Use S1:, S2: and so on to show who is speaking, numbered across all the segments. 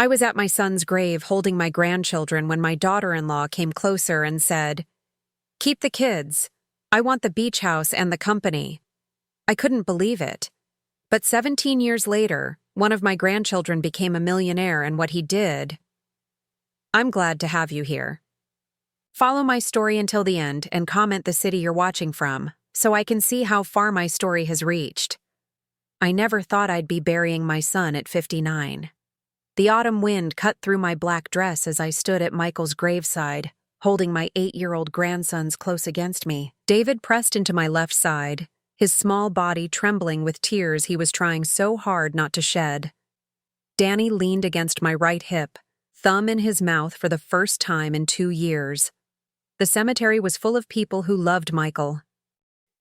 S1: I was at my son's grave holding my grandchildren when my daughter-in-law came closer and said, "Keep the kids. I want the beach house and the company." I couldn't believe it. But 17 years later, one of my grandchildren became a millionaire, and what he did. I'm glad to have you here. Follow my story until the end and comment the city you're watching from, so I can see how far my story has reached. I never thought I'd be burying my son at 59. The autumn wind cut through my black dress as I stood at Michael's graveside, holding my 8-year-old grandsons close against me. David pressed into my left side, his small body trembling with tears he was trying so hard not to shed. Danny leaned against my right hip, thumb in his mouth for the first time in 2 years. The cemetery was full of people who loved Michael.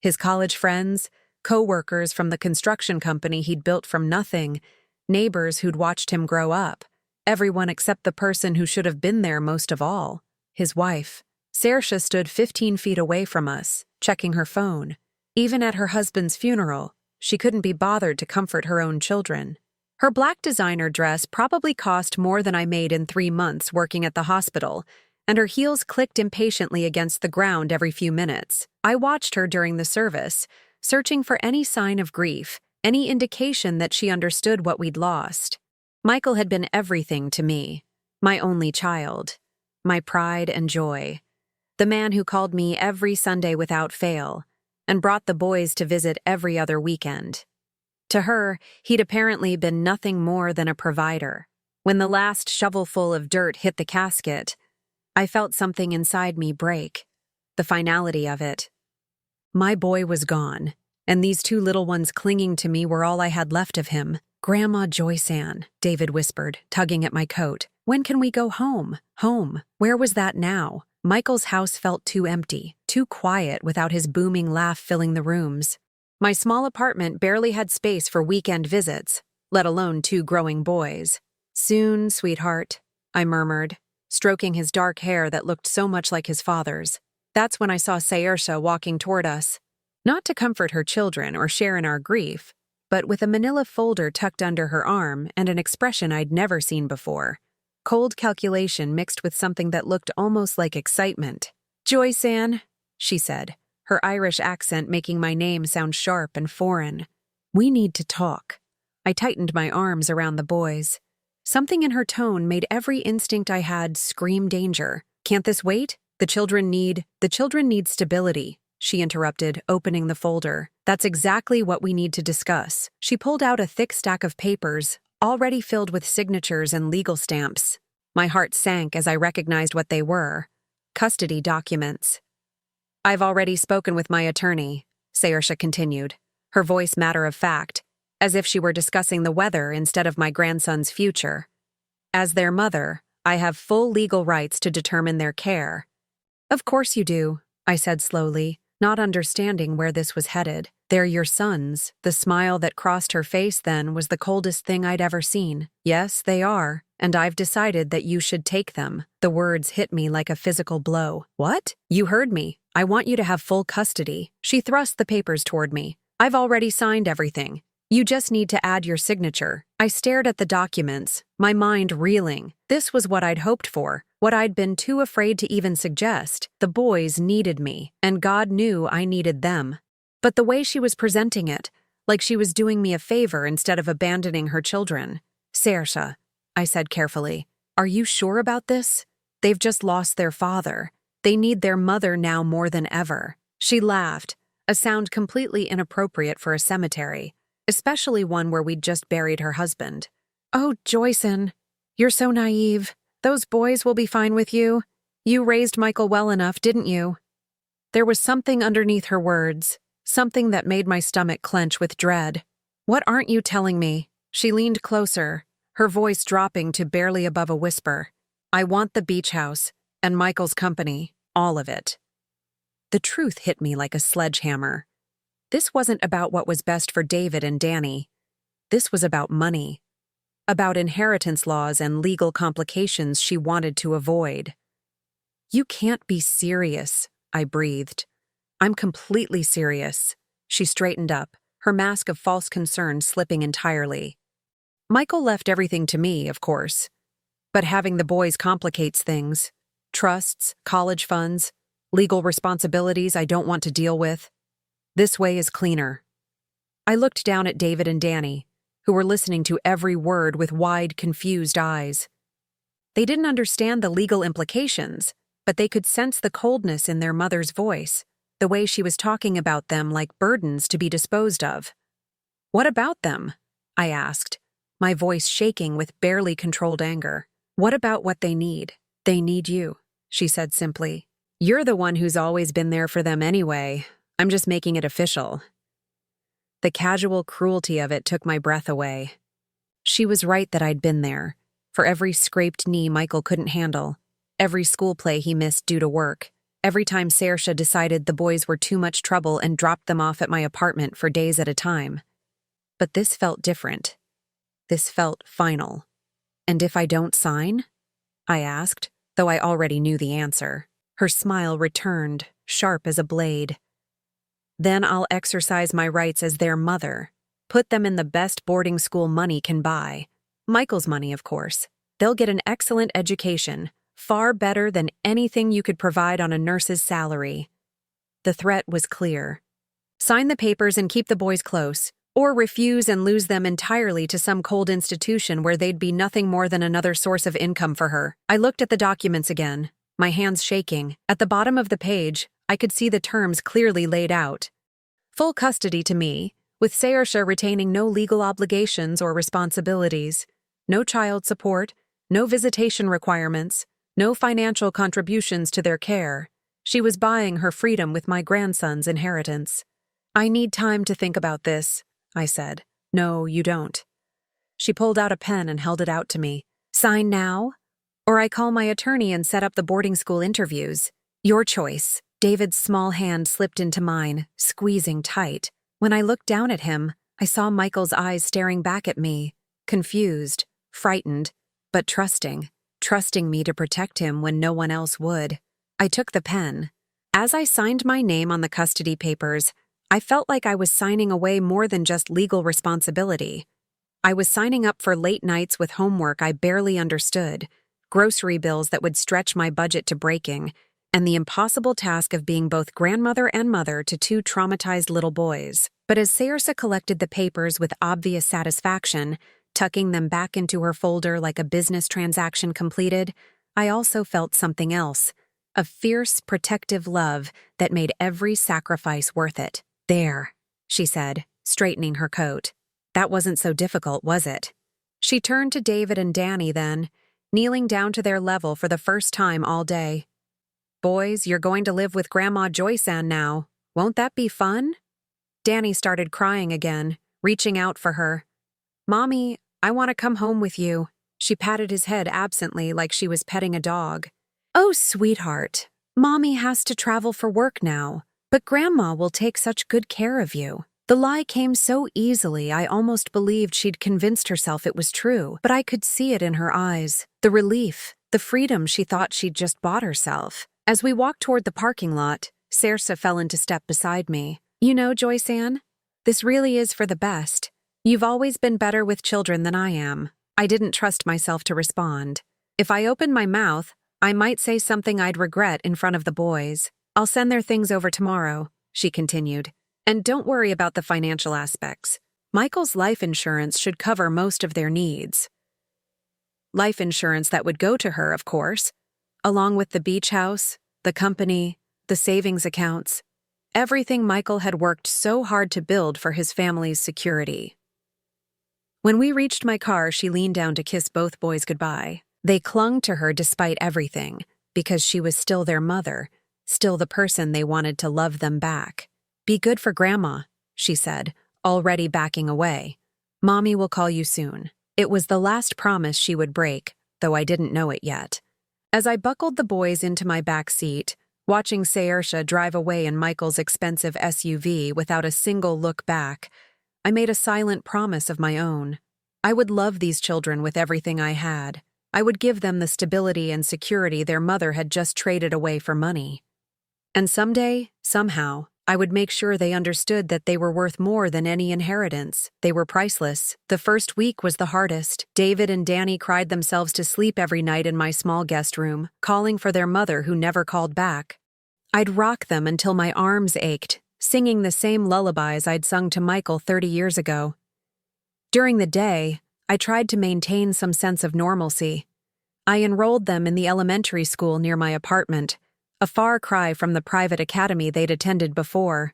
S1: His college friends, co-workers from the construction company he'd built from nothing, neighbors who'd watched him grow up, everyone except the person who should have been there most of all, his wife. Saoirse stood 15 feet away from us, checking her phone. Even at her husband's funeral, she couldn't be bothered to comfort her own children. Her black designer dress probably cost more than I made in 3 months working at the hospital, and her heels clicked impatiently against the ground every few minutes. I watched her during the service, searching for any sign of grief, any indication that she understood what we'd lost. Michael had been everything to me, my only child, my pride and joy, the man who called me every Sunday without fail, and brought the boys to visit every other weekend. To her, he'd apparently been nothing more than a provider. When the last shovelful of dirt hit the casket, I felt something inside me break, the finality of it. My boy was gone, and these 2 little ones clinging to me were all I had left of him. "Grandma Joyceann," David whispered, tugging at my coat. "When can we go home? Home. Where was that now?" Michael's house felt too empty, too quiet without his booming laugh filling the rooms. My small apartment barely had space for weekend visits, let alone 2 growing boys. "Soon, sweetheart," I murmured, stroking his dark hair that looked so much like his father's. That's when I saw Saoirse walking toward us, not to comfort her children or share in our grief, but with a manila folder tucked under her arm and an expression I'd never seen before. Cold calculation mixed with something that looked almost like excitement. "Joyceann," she said, her Irish accent making my name sound sharp and foreign. "We need to talk." I tightened my arms around the boys. Something in her tone made every instinct I had scream danger. "Can't this wait? The children need stability," she interrupted, opening the folder. "That's exactly what we need to discuss." She pulled out a thick stack of papers, already filled with signatures and legal stamps. My heart sank as I recognized what they were. Custody documents. "I've already spoken with my attorney," Saoirse continued, her voice matter of fact, as if she were discussing the weather instead of my grandson's future. "As their mother, I have full legal rights to determine their care." "Of course you do," I said slowly, not understanding where this was headed. "They're your sons." The smile that crossed her face then was the coldest thing I'd ever seen. "Yes, they are, and I've decided that you should take them." The words hit me like a physical blow. "What?" "You heard me. I want you to have full custody." She thrust the papers toward me. "I've already signed everything. You just need to add your signature." I stared at the documents, my mind reeling. This was what I'd hoped for, what I'd been too afraid to even suggest. The boys needed me, and God knew I needed them. But the way she was presenting it, like she was doing me a favor instead of abandoning her children. "Saoirse," I said carefully, "are you sure about this? They've just lost their father. They need their mother now more than ever." She laughed, a sound completely inappropriate for a cemetery, especially one where we'd just buried her husband. "Oh, Joyceann, you're so naive. Those boys will be fine with you. You raised Michael well enough, didn't you?" There was something underneath her words, something that made my stomach clench with dread. "What aren't you telling me?" She leaned closer, her voice dropping to barely above a whisper. "I want the beach house, and Michael's company, all of it." The truth hit me like a sledgehammer. This wasn't about what was best for David and Danny. This was about money. About inheritance laws and legal complications she wanted to avoid. "You can't be serious," I breathed. "I'm completely serious." She straightened up, her mask of false concern slipping entirely. "Michael left everything to me, of course. But having the boys complicates things. Trusts, college funds, legal responsibilities I don't want to deal with. This way is cleaner. I looked down at David and Danny, who were listening to every word with wide, confused eyes. They didn't understand the legal implications, but they could sense the coldness in their mother's voice, the way she was talking about them like burdens to be disposed of. "What about them?" I asked, my voice shaking with barely controlled anger. "What about what they need?" "They need you," she said simply. "You're the one who's always been there for them anyway. I'm just making it official." The casual cruelty of it took my breath away. She was right that I'd been there, for every scraped knee Michael couldn't handle, every school play he missed due to work, every time Saoirse decided the boys were too much trouble and dropped them off at my apartment for days at a time. But this felt different. This felt final. "And if I don't sign?" I asked, though I already knew the answer. Her smile returned, sharp as a blade. "Then I'll exercise my rights as their mother, put them in the best boarding school money can buy. Michael's money, of course. They'll get an excellent education, far better than anything you could provide on a nurse's salary." The threat was clear. Sign the papers and keep the boys close, or refuse and lose them entirely to some cold institution where they'd be nothing more than another source of income for her. I looked at the documents again, my hands shaking. At the bottom of the page, I could see the terms clearly laid out. Full custody to me, with Saoirse retaining no legal obligations or responsibilities, no child support, no visitation requirements, no financial contributions to their care. She was buying her freedom with my grandson's inheritance. "I need time to think about this," I said. "No, you don't." She pulled out a pen and held it out to me. "Sign now? Or I call my attorney and set up the boarding school interviews. Your choice." David's small hand slipped into mine, squeezing tight. When I looked down at him, I saw Michael's eyes staring back at me, confused, frightened, but trusting me to protect him when no one else would. I took the pen. As I signed my name on the custody papers, I felt like I was signing away more than just legal responsibility. I was signing up for late nights with homework I barely understood, grocery bills that would stretch my budget to breaking, and the impossible task of being both grandmother and mother to two traumatized little boys. But as Saoirse collected the papers with obvious satisfaction, tucking them back into her folder like a business transaction completed, I also felt something else, a fierce, protective love that made every sacrifice worth it. "There," she said, straightening her coat. "That wasn't so difficult, was it?" She turned to David and Danny then, kneeling down to their level for the first time all day. "Boys, you're going to live with Grandma Joyceann now. Won't that be fun?" Danny started crying again, reaching out for her. "Mommy, I want to come home with you." She patted his head absently like she was petting a dog. "Oh, sweetheart, Mommy has to travel for work now, but Grandma will take such good care of you." The lie came so easily I almost believed she'd convinced herself it was true, but I could see it in her eyes, the relief, the freedom she thought she'd just bought herself. As we walked toward the parking lot, Saoirse fell into step beside me. "You know, Joyceann, this really is for the best. You've always been better with children than I am." I didn't trust myself to respond. If I opened my mouth, I might say something I'd regret in front of the boys. "I'll send their things over tomorrow," she continued. "And don't worry about the financial aspects. Michael's life insurance should cover most of their needs." Life insurance that would go to her, of course, along with the beach house, the company, the savings accounts, everything Michael had worked so hard to build for his family's security. When we reached my car, she leaned down to kiss both boys goodbye. They clung to her despite everything, because she was still their mother, still the person they wanted to love them back. "Be good for Grandma," she said, already backing away. "Mommy will call you soon." It was the last promise she would break, though I didn't know it yet. As I buckled the boys into my back seat, watching Saoirse drive away in Michael's expensive SUV without a single look back, I made a silent promise of my own. I would love these children with everything I had. I would give them the stability and security their mother had just traded away for money. And someday, somehow, I would make sure they understood that they were worth more than any inheritance. They were priceless. The first week was the hardest. David and Danny cried themselves to sleep every night in my small guest room, calling for their mother who never called back. I'd rock them until my arms ached, singing the same lullabies I'd sung to Michael 30 years ago. During the day, I tried to maintain some sense of normalcy. I enrolled them in the elementary school near my apartment, a far cry from the private academy they'd attended before.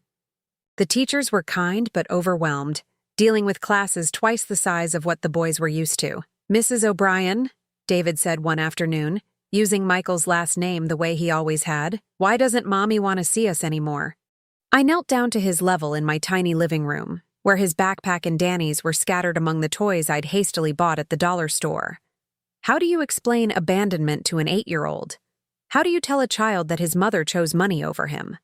S1: The teachers were kind but overwhelmed, dealing with classes twice the size of what the boys were used to. "Mrs. O'Brien," David said one afternoon, using Michael's last name the way he always had, "why doesn't Mommy want to see us anymore?" I knelt down to his level in my tiny living room, where his backpack and Danny's were scattered among the toys I'd hastily bought at the dollar store. How do you explain abandonment to an 8-year-old? How do you tell a child that his mother chose money over him?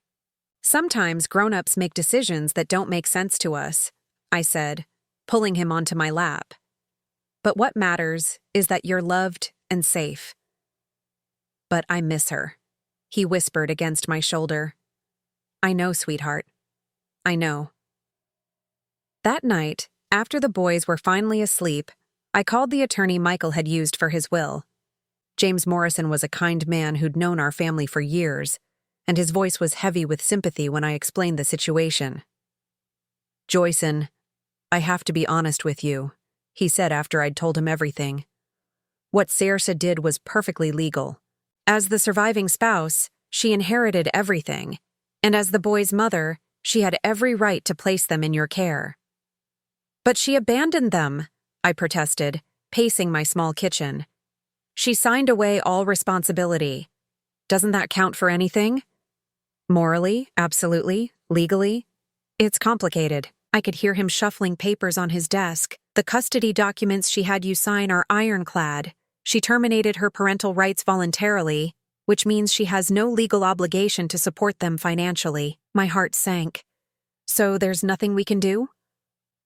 S1: "Sometimes grown-ups make decisions that don't make sense to us," I said, pulling him onto my lap. "But what matters is that you're loved and safe." "But I miss her," he whispered against my shoulder. "I know, sweetheart. I know." That night, after the boys were finally asleep, I called the attorney Michael had used for his will. James Morrison was a kind man who'd known our family for years, and his voice was heavy with sympathy when I explained the situation. "Joyceann, I have to be honest with you," he said after I'd told him everything. "What Saoirse did was perfectly legal. As the surviving spouse, she inherited everything, and as the boys' mother, she had every right to place them in your care." "But she abandoned them," I protested, pacing my small kitchen. "She signed away all responsibility. Doesn't that count for anything?" "Morally, absolutely. Legally, it's complicated." I could hear him shuffling papers on his desk. "The custody documents she had you sign are ironclad. She terminated her parental rights voluntarily, which means she has no legal obligation to support them financially." My heart sank. "So there's nothing we can do?"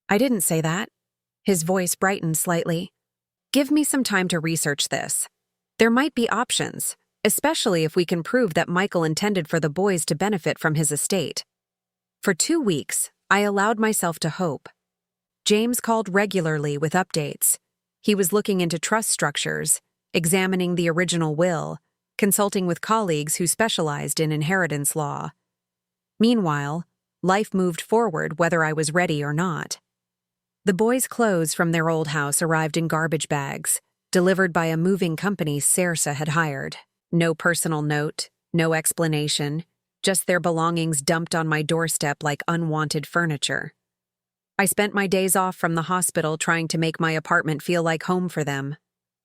S1: "I didn't say that." His voice brightened slightly. "Give me some time to research this. There might be options, especially if we can prove that Michael intended for the boys to benefit from his estate." For 2 weeks, I allowed myself to hope. James called regularly with updates. He was looking into trust structures, examining the original will, consulting with colleagues who specialized in inheritance law. Meanwhile, life moved forward whether I was ready or not. The boys' clothes from their old house arrived in garbage bags, delivered by a moving company Saoirse had hired. No personal note, no explanation, just their belongings dumped on my doorstep like unwanted furniture. I spent my days off from the hospital trying to make my apartment feel like home for them.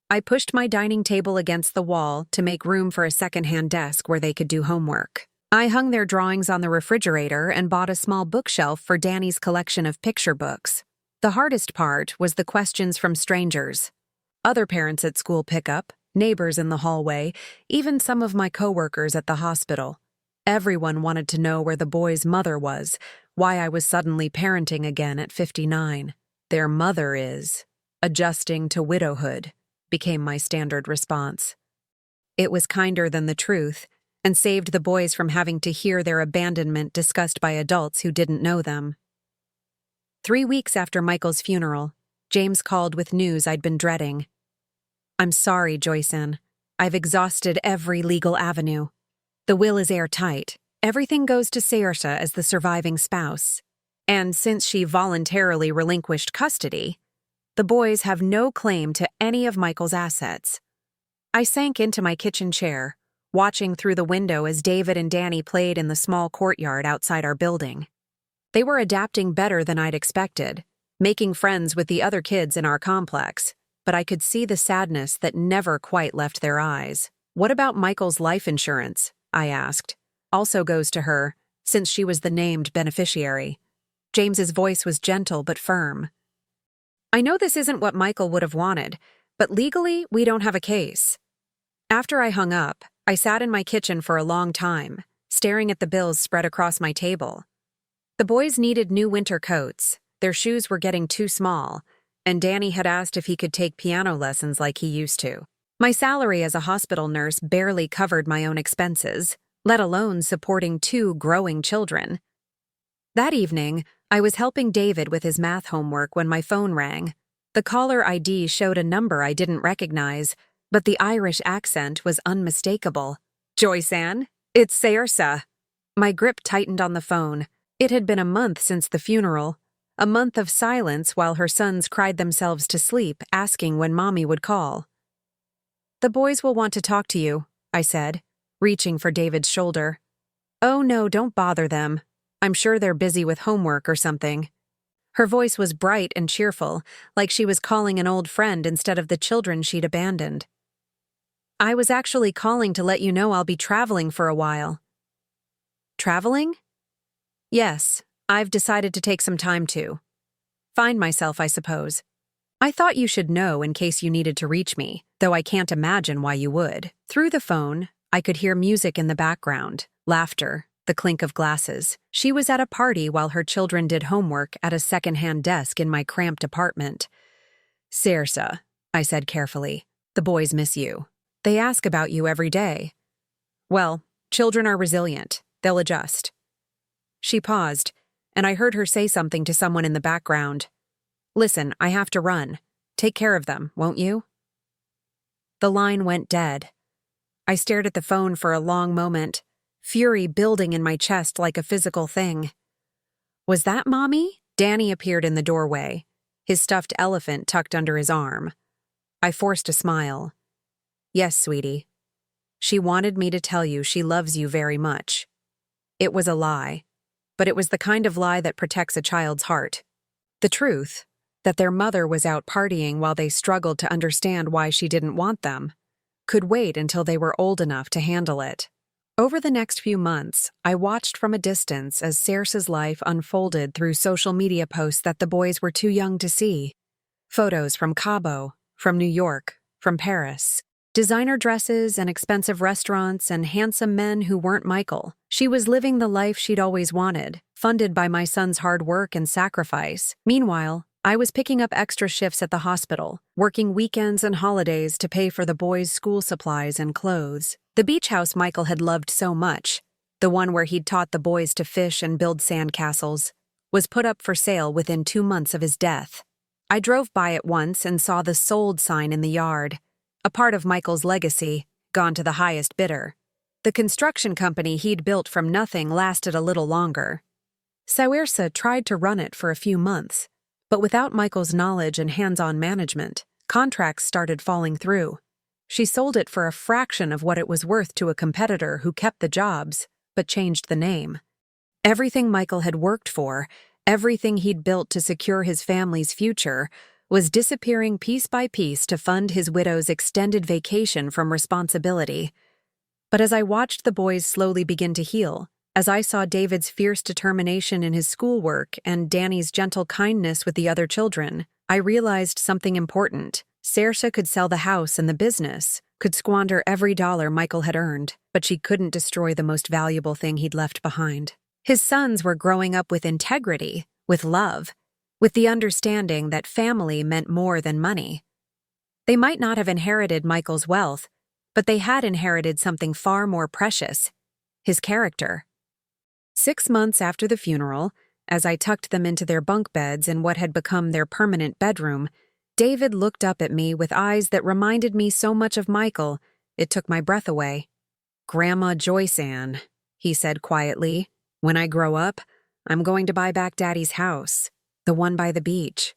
S1: I pushed my dining table against the wall to make room for a secondhand desk where they could do homework. I hung their drawings on the refrigerator and bought a small bookshelf for Danny's collection of picture books. The hardest part was the questions from strangers. Other parents at school pickup, neighbors in the hallway, even some of my coworkers at the hospital. Everyone wanted to know where the boy's mother was, why I was suddenly parenting again at 59. "Their mother is adjusting to widowhood," became my standard response. It was kinder than the truth, and saved the boys from having to hear their abandonment discussed by adults who didn't know them. 3 weeks after Michael's funeral, James called with news I'd been dreading. "I'm sorry, Joyceann. I've exhausted every legal avenue. The will is airtight. Everything goes to Saoirse as the surviving spouse. And since she voluntarily relinquished custody, the boys have no claim to any of Michael's assets." I sank into my kitchen chair, watching through the window as David and Danny played in the small courtyard outside our building. They were adapting better than I'd expected, making friends with the other kids in our complex, but I could see the sadness that never quite left their eyes. "What about Michael's life insurance?" I asked. "Also goes to her, since she was the named beneficiary." James's voice was gentle but firm. "I know this isn't what Michael would have wanted, but legally we don't have a case." After I hung up, I sat in my kitchen for a long time, staring at the bills spread across my table. The boys needed new winter coats, their shoes were getting too small, and Danny had asked if he could take piano lessons like he used to. My salary as a hospital nurse barely covered my own expenses, let alone supporting 2 growing children. That evening, I was helping David with his math homework when my phone rang. The caller ID showed a number I didn't recognize, but the Irish accent was unmistakable. Joyceann, it's Saoirse. My grip tightened on the phone. It had been a month since the funeral, a month of silence while her sons cried themselves to sleep, asking when Mommy would call. The boys will want to talk to you, I said, reaching for David's shoulder. Oh no, don't bother them. I'm sure they're busy with homework or something. Her voice was bright and cheerful, like she was calling an old friend instead of the children she'd abandoned. I was actually calling to let you know I'll be traveling for a while. Traveling? Yes, I've decided to take some time to find myself, I suppose. I thought you should know in case you needed to reach me, though I can't imagine why you would. Through the phone, I could hear music in the background, laughter, the clink of glasses. She was at a party while her children did homework at a second-hand desk in my cramped apartment. Saoirse, I said carefully, the boys miss you. They ask about you every day. Well, children are resilient. They'll adjust. She paused, and I heard her say something to someone in the background. Listen, I have to run. Take care of them, won't you? The line went dead. I stared at the phone for a long moment, fury building in my chest like a physical thing. Was that Mommy? Danny appeared in the doorway, his stuffed elephant tucked under his arm. I forced a smile. Yes, sweetie. She wanted me to tell you she loves you very much. It was a lie, but it was the kind of lie that protects a child's heart. The truth, that their mother was out partying while they struggled to understand why she didn't want them, could wait until they were old enough to handle it. Over the next few months, I watched from a distance as Saoirse's life unfolded through social media posts that the boys were too young to see. Photos from Cabo, from New York, from Paris. Designer dresses and expensive restaurants and handsome men who weren't Michael. She was living the life she'd always wanted, funded by my son's hard work and sacrifice. Meanwhile, I was picking up extra shifts at the hospital, working weekends and holidays to pay for the boys' school supplies and clothes. The beach house Michael had loved so much, the one where he'd taught the boys to fish and build sandcastles, was put up for sale within 2 months of his death. I drove by it once and saw the sold sign in the yard, a part of Michael's legacy, gone to the highest bidder. The construction company he'd built from nothing lasted a little longer. Saoirse tried to run it for a few months, but without Michael's knowledge and hands-on management, contracts started falling through. She sold it for a fraction of what it was worth to a competitor who kept the jobs, but changed the name. Everything Michael had worked for, everything he'd built to secure his family's future, was disappearing piece by piece to fund his widow's extended vacation from responsibility. But as I watched the boys slowly begin to heal, as I saw David's fierce determination in his schoolwork and Danny's gentle kindness with the other children, I realized something important. Saoirse could sell the house and the business, could squander every dollar Michael had earned, but she couldn't destroy the most valuable thing he'd left behind. His sons were growing up with integrity, with love, with the understanding that family meant more than money. They might not have inherited Michael's wealth, but they had inherited something far more precious, his character. 6 months after the funeral, as I tucked them into their bunk beds in what had become their permanent bedroom, David looked up at me with eyes that reminded me so much of Michael, it took my breath away. "Grandma Joyceann," he said quietly, "when I grow up, I'm going to buy back Daddy's house, the one by the beach."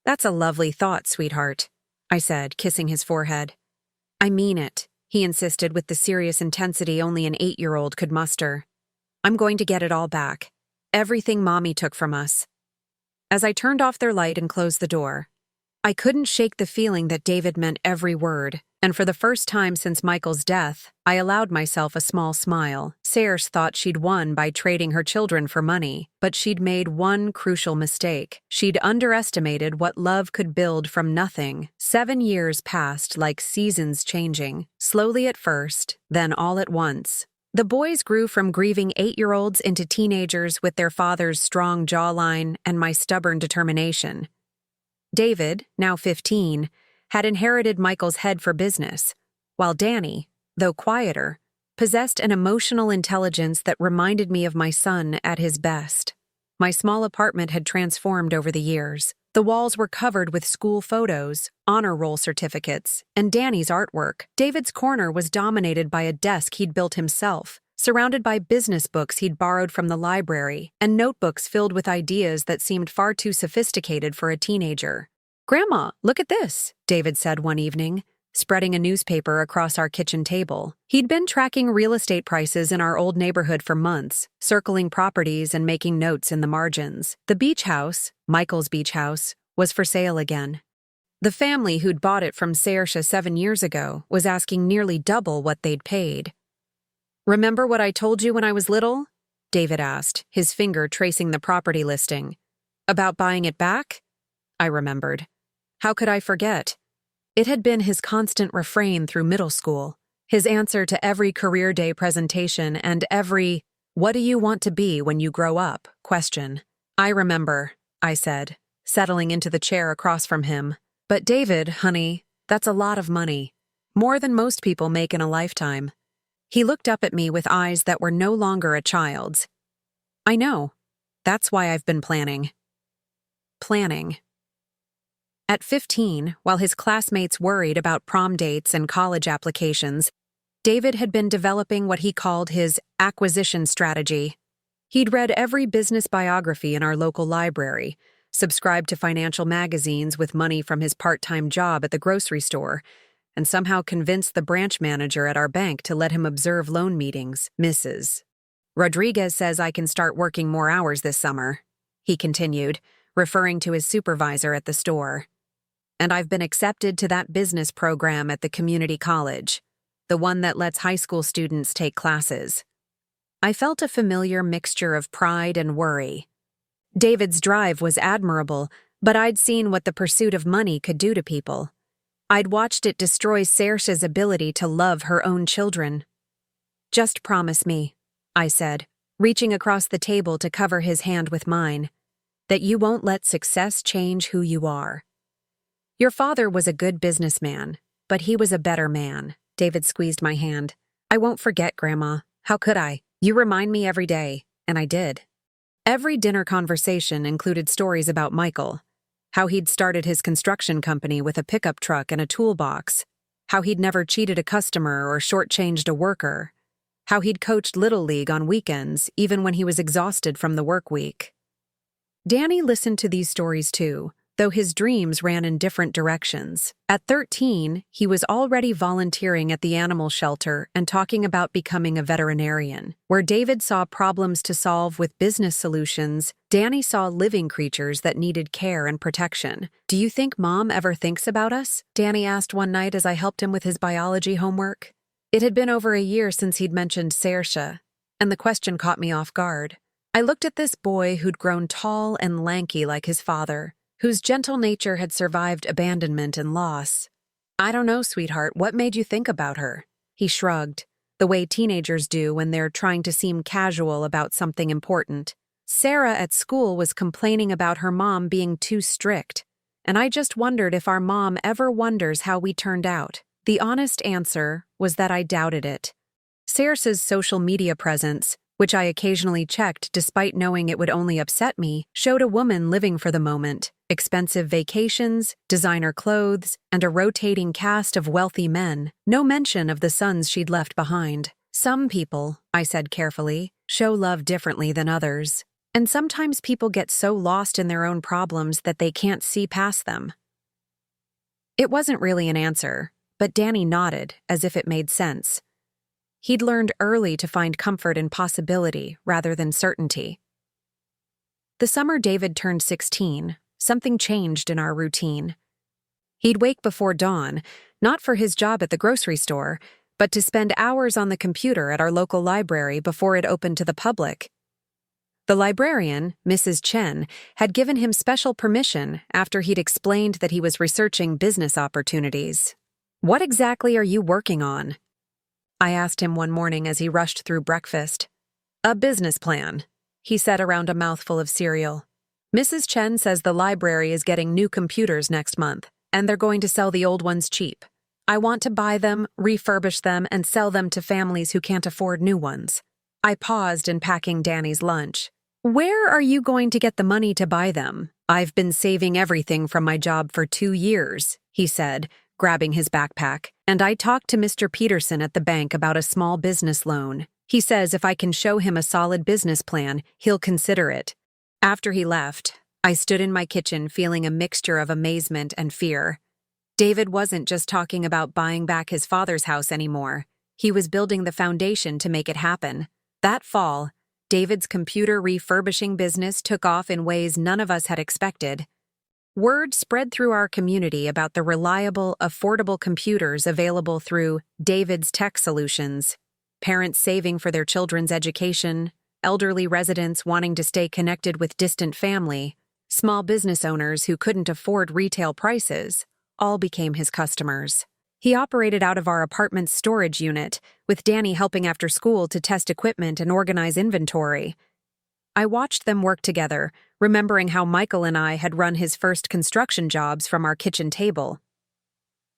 S1: "That's a lovely thought, sweetheart," I said, kissing his forehead. "I mean it," he insisted with the serious intensity only an 8-year-old could muster. "I'm going to get it all back. Everything Mommy took from us." As I turned off their light and closed the door, I couldn't shake the feeling that David meant every word, and for the first time since Michael's death, I allowed myself a small smile. Saoirse thought she'd won by trading her children for money, but she'd made one crucial mistake. She'd underestimated what love could build from nothing. 7 years passed like seasons changing, slowly at first, then all at once. The boys grew from grieving 8-year-olds into teenagers with their father's strong jawline and my stubborn determination. David, now 15, had inherited Michael's head for business, while Danny, though quieter, possessed an emotional intelligence that reminded me of my son at his best. My small apartment had transformed over the years. The walls were covered with school photos, honor roll certificates, and Danny's artwork. David's corner was dominated by a desk he'd built himself, surrounded by business books he'd borrowed from the library, and notebooks filled with ideas that seemed far too sophisticated for a teenager. "Grandma, look at this," David said one evening, spreading a newspaper across our kitchen table. He'd been tracking real estate prices in our old neighborhood for months, circling properties and making notes in the margins. The beach house, Michael's beach house, was for sale again. The family who'd bought it from Saoirse 7 years ago was asking nearly double what they'd paid. "Remember what I told you when I was little?" David asked, his finger tracing the property listing. "About buying it back?" I remembered. How could I forget? It had been his constant refrain through middle school, his answer to every career day presentation and every "what do you want to be when you grow up?" question. "I remember," I said, settling into the chair across from him. "But David, honey, that's a lot of money. More than most people make in a lifetime." He looked up at me with eyes that were no longer a child's. "I know. That's why I've been planning." Planning. At 15, while his classmates worried about prom dates and college applications, David had been developing what he called his acquisition strategy. He'd read every business biography in our local library, subscribed to financial magazines with money from his part-time job at the grocery store, and somehow convinced the branch manager at our bank to let him observe loan meetings. "Mrs. Rodriguez says I can start working more hours this summer," he continued, referring to his supervisor at the store. "And I've been accepted to that business program at the community college, the one that lets high school students take classes." I felt a familiar mixture of pride and worry. David's drive was admirable, but I'd seen what the pursuit of money could do to people. I'd watched it destroy Saoirse's ability to love her own children. "Just promise me," I said, reaching across the table to cover his hand with mine, "that you won't let success change who you are. Your father was a good businessman, but he was a better man." David squeezed my hand. "I won't forget, Grandma. How could I? You remind me every day," and I did. Every dinner conversation included stories about Michael, how he'd started his construction company with a pickup truck and a toolbox, how he'd never cheated a customer or shortchanged a worker, how he'd coached Little League on weekends even when he was exhausted from the work week. Danny listened to these stories too, though his dreams ran in different directions. At 13, he was already volunteering at the animal shelter and talking about becoming a veterinarian. Where David saw problems to solve with business solutions, Danny saw living creatures that needed care and protection. "Do you think Mom ever thinks about us?" Danny asked one night as I helped him with his biology homework. It had been over a year since he'd mentioned Saoirse, and the question caught me off guard. I looked at this boy who'd grown tall and lanky like his father, whose gentle nature had survived abandonment and loss. "I don't know, sweetheart, what made you think about her?" He shrugged, the way teenagers do when they're trying to seem casual about something important. "Sarah at school was complaining about her mom being too strict, and I just wondered if our mom ever wonders how we turned out." The honest answer was that I doubted it. Saoirse's social media presence, which I occasionally checked despite knowing it would only upset me, showed a woman living for the moment. Expensive vacations, designer clothes, and a rotating cast of wealthy men. No mention of the sons she'd left behind. "Some people," I said carefully, "show love differently than others. And sometimes people get so lost in their own problems that they can't see past them." It wasn't really an answer, but Danny nodded as if it made sense. He'd learned early to find comfort in possibility rather than certainty. The summer David turned 16, something changed in our routine. He'd wake before dawn, not for his job at the grocery store, but to spend hours on the computer at our local library before it opened to the public. The librarian, Mrs. Chen, had given him special permission after he'd explained that he was researching business opportunities. "What exactly are you working on?" I asked him one morning as he rushed through breakfast. "A business plan," he said around a mouthful of cereal. "Mrs. Chen says the library is getting new computers next month, and they're going to sell the old ones cheap. I want to buy them, refurbish them, and sell them to families who can't afford new ones." I paused in packing Danny's lunch. Where are you going to get the money to buy them? I've been saving everything from my job for 2 years, he said, grabbing his backpack. And I talked to Mr. Peterson at the bank about a small business loan. He says if I can show him a solid business plan, he'll consider it. After he left, I stood in my kitchen feeling a mixture of amazement and fear. David wasn't just talking about buying back his father's house anymore. He was building the foundation to make it happen. That fall, David's computer refurbishing business took off in ways none of us had expected. Word spread through our community about the reliable, affordable computers available through David's Tech Solutions. Parents saving for their children's education, elderly residents wanting to stay connected with distant family, small business owners who couldn't afford retail prices, all became his customers. He operated out of our apartment's storage unit, with Danny helping after school to test equipment and organize inventory. I watched them work together, remembering how Michael and I had run his first construction jobs from our kitchen table.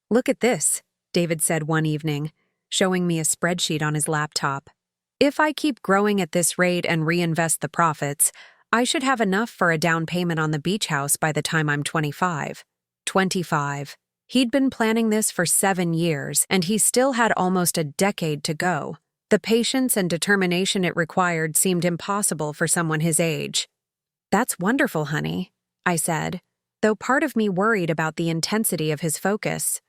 S1: "Look at this," David said one evening, showing me a spreadsheet on his laptop. "If I keep growing at this rate and reinvest the profits, I should have enough for a down payment on the beach house by the time I'm 25. 25. He'd been planning this for 7 years, and he still had almost a decade to go. The patience and determination it required seemed impossible for someone his age. "That's wonderful, honey," I said, though part of me worried about the intensity of his focus.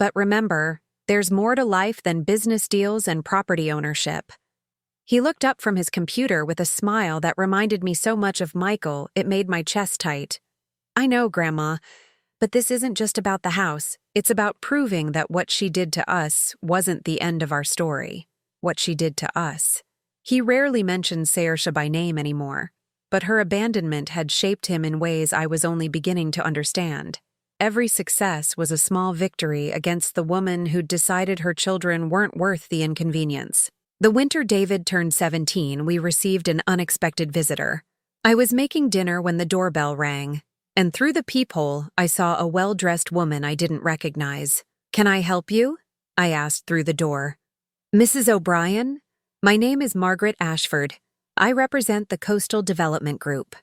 S1: "But remember, there's more to life than business deals and property ownership." He looked up from his computer with a smile that reminded me so much of Michael it made my chest tight. "I know, Grandma. But this isn't just about the house. It's about proving that what she did to us wasn't the end of our story. What she did to us." He rarely mentioned Saoirse by name anymore, but her abandonment had shaped him in ways I was only beginning to understand. Every success was a small victory against the woman who'd decided her children weren't worth the inconvenience. The winter David turned 17, we received an unexpected visitor. I was making dinner when the doorbell rang, and through the peephole, I saw a well-dressed woman I didn't recognize. "Can I help you?" I asked through the door. "Mrs. O'Brien? My name is Margaret Ashford. I represent the Coastal Development Group.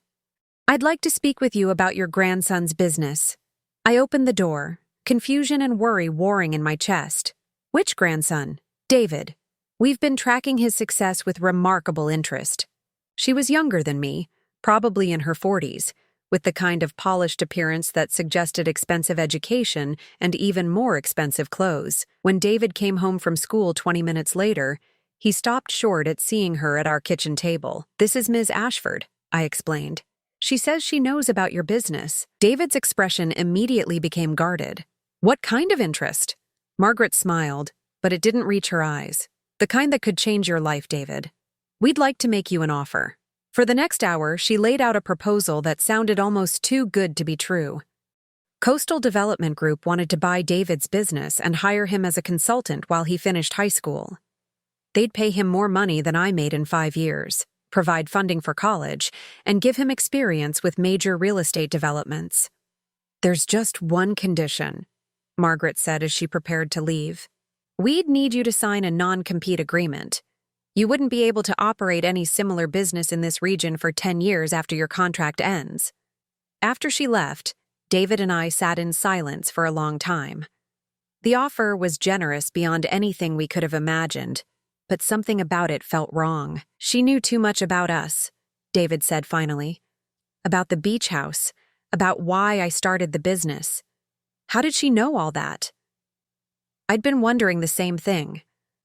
S1: I'd like to speak with you about your grandson's business." I opened the door, confusion and worry warring in my chest. "Which grandson?" "David. We've been tracking his success with remarkable interest." She was younger than me, probably in her 40s, with the kind of polished appearance that suggested expensive education and even more expensive clothes. When David came home from school 20 minutes later, he stopped short at seeing her at our kitchen table. "This is Ms. Ashford," I explained. "She says she knows about your business." David's expression immediately became guarded. "What kind of interest?" Margaret smiled, but it didn't reach her eyes. "The kind that could change your life, David. We'd like to make you an offer." For the next hour, she laid out a proposal that sounded almost too good to be true. Coastal Development Group wanted to buy David's business and hire him as a consultant while he finished high school. They'd pay him more money than I made in 5 years, provide funding for college, and give him experience with major real estate developments. "There's just one condition," Margaret said as she prepared to leave. "We'd need you to sign a non-compete agreement. You wouldn't be able to operate any similar business in this region for 10 years after your contract ends." After she left, David and I sat in silence for a long time. The offer was generous beyond anything we could have imagined, but something about it felt wrong. "She knew too much about us," David said finally. "About the beach house, about why I started the business. How did she know all that?" I'd been wondering the same thing.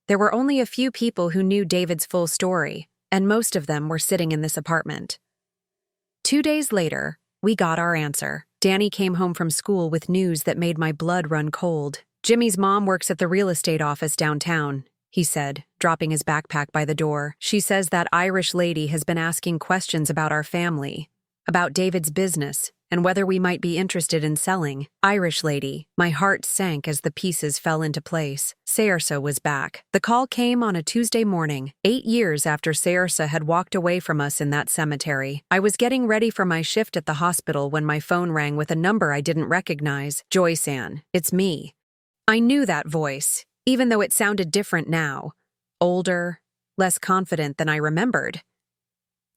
S1: There were only a few people who knew David's full story, and most of them were sitting in this apartment. 2 days later, we got our answer. Danny came home from school with news that made my blood run cold. "Jimmy's mom works at the real estate office downtown," he said, dropping his backpack by the door. "She says that Irish lady has been asking questions about our family, about David's business, and whether we might be interested in selling." Irish lady. My heart sank as the pieces fell into place. Saoirse was back. The call came on a Tuesday morning, 8 years after Saoirse had walked away from us in that cemetery. I was getting ready for my shift at the hospital when my phone rang with a number I didn't recognize. "Joyceann, it's me." I knew that voice, even though it sounded different now. Older, less confident than I remembered.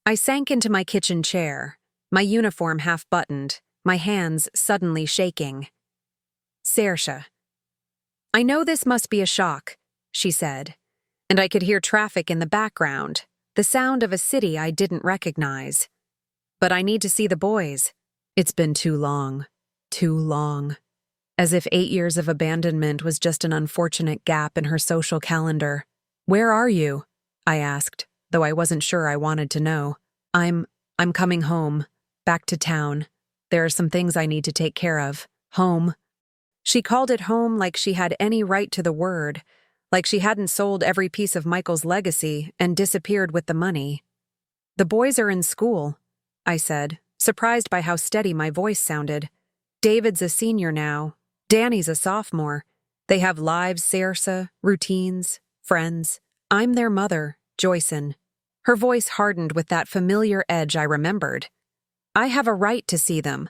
S1: I sank into my kitchen chair, my uniform half-buttoned, my hands suddenly shaking. Saoirse. I know this must be a shock, she said, and I could hear traffic in the background, the sound of a city I didn't recognize. But I need to see the boys. It's been too long. Too long. As if 8 years of abandonment was just an unfortunate gap in her social calendar. Where are you? I asked, though I wasn't sure I wanted to know. I'm coming home. Back to town. There are some things I need to take care of. Home. She called it home like she had any right to the word, like she hadn't sold every piece of Michael's legacy and disappeared with the money. The boys are in school, I said, surprised by how steady my voice sounded. David's a senior now. Danny's a sophomore. They have lives, Saoirse, routines, friends. I'm their mother, Joyceann. Her voice hardened with that familiar edge I remembered. I have a right to see them.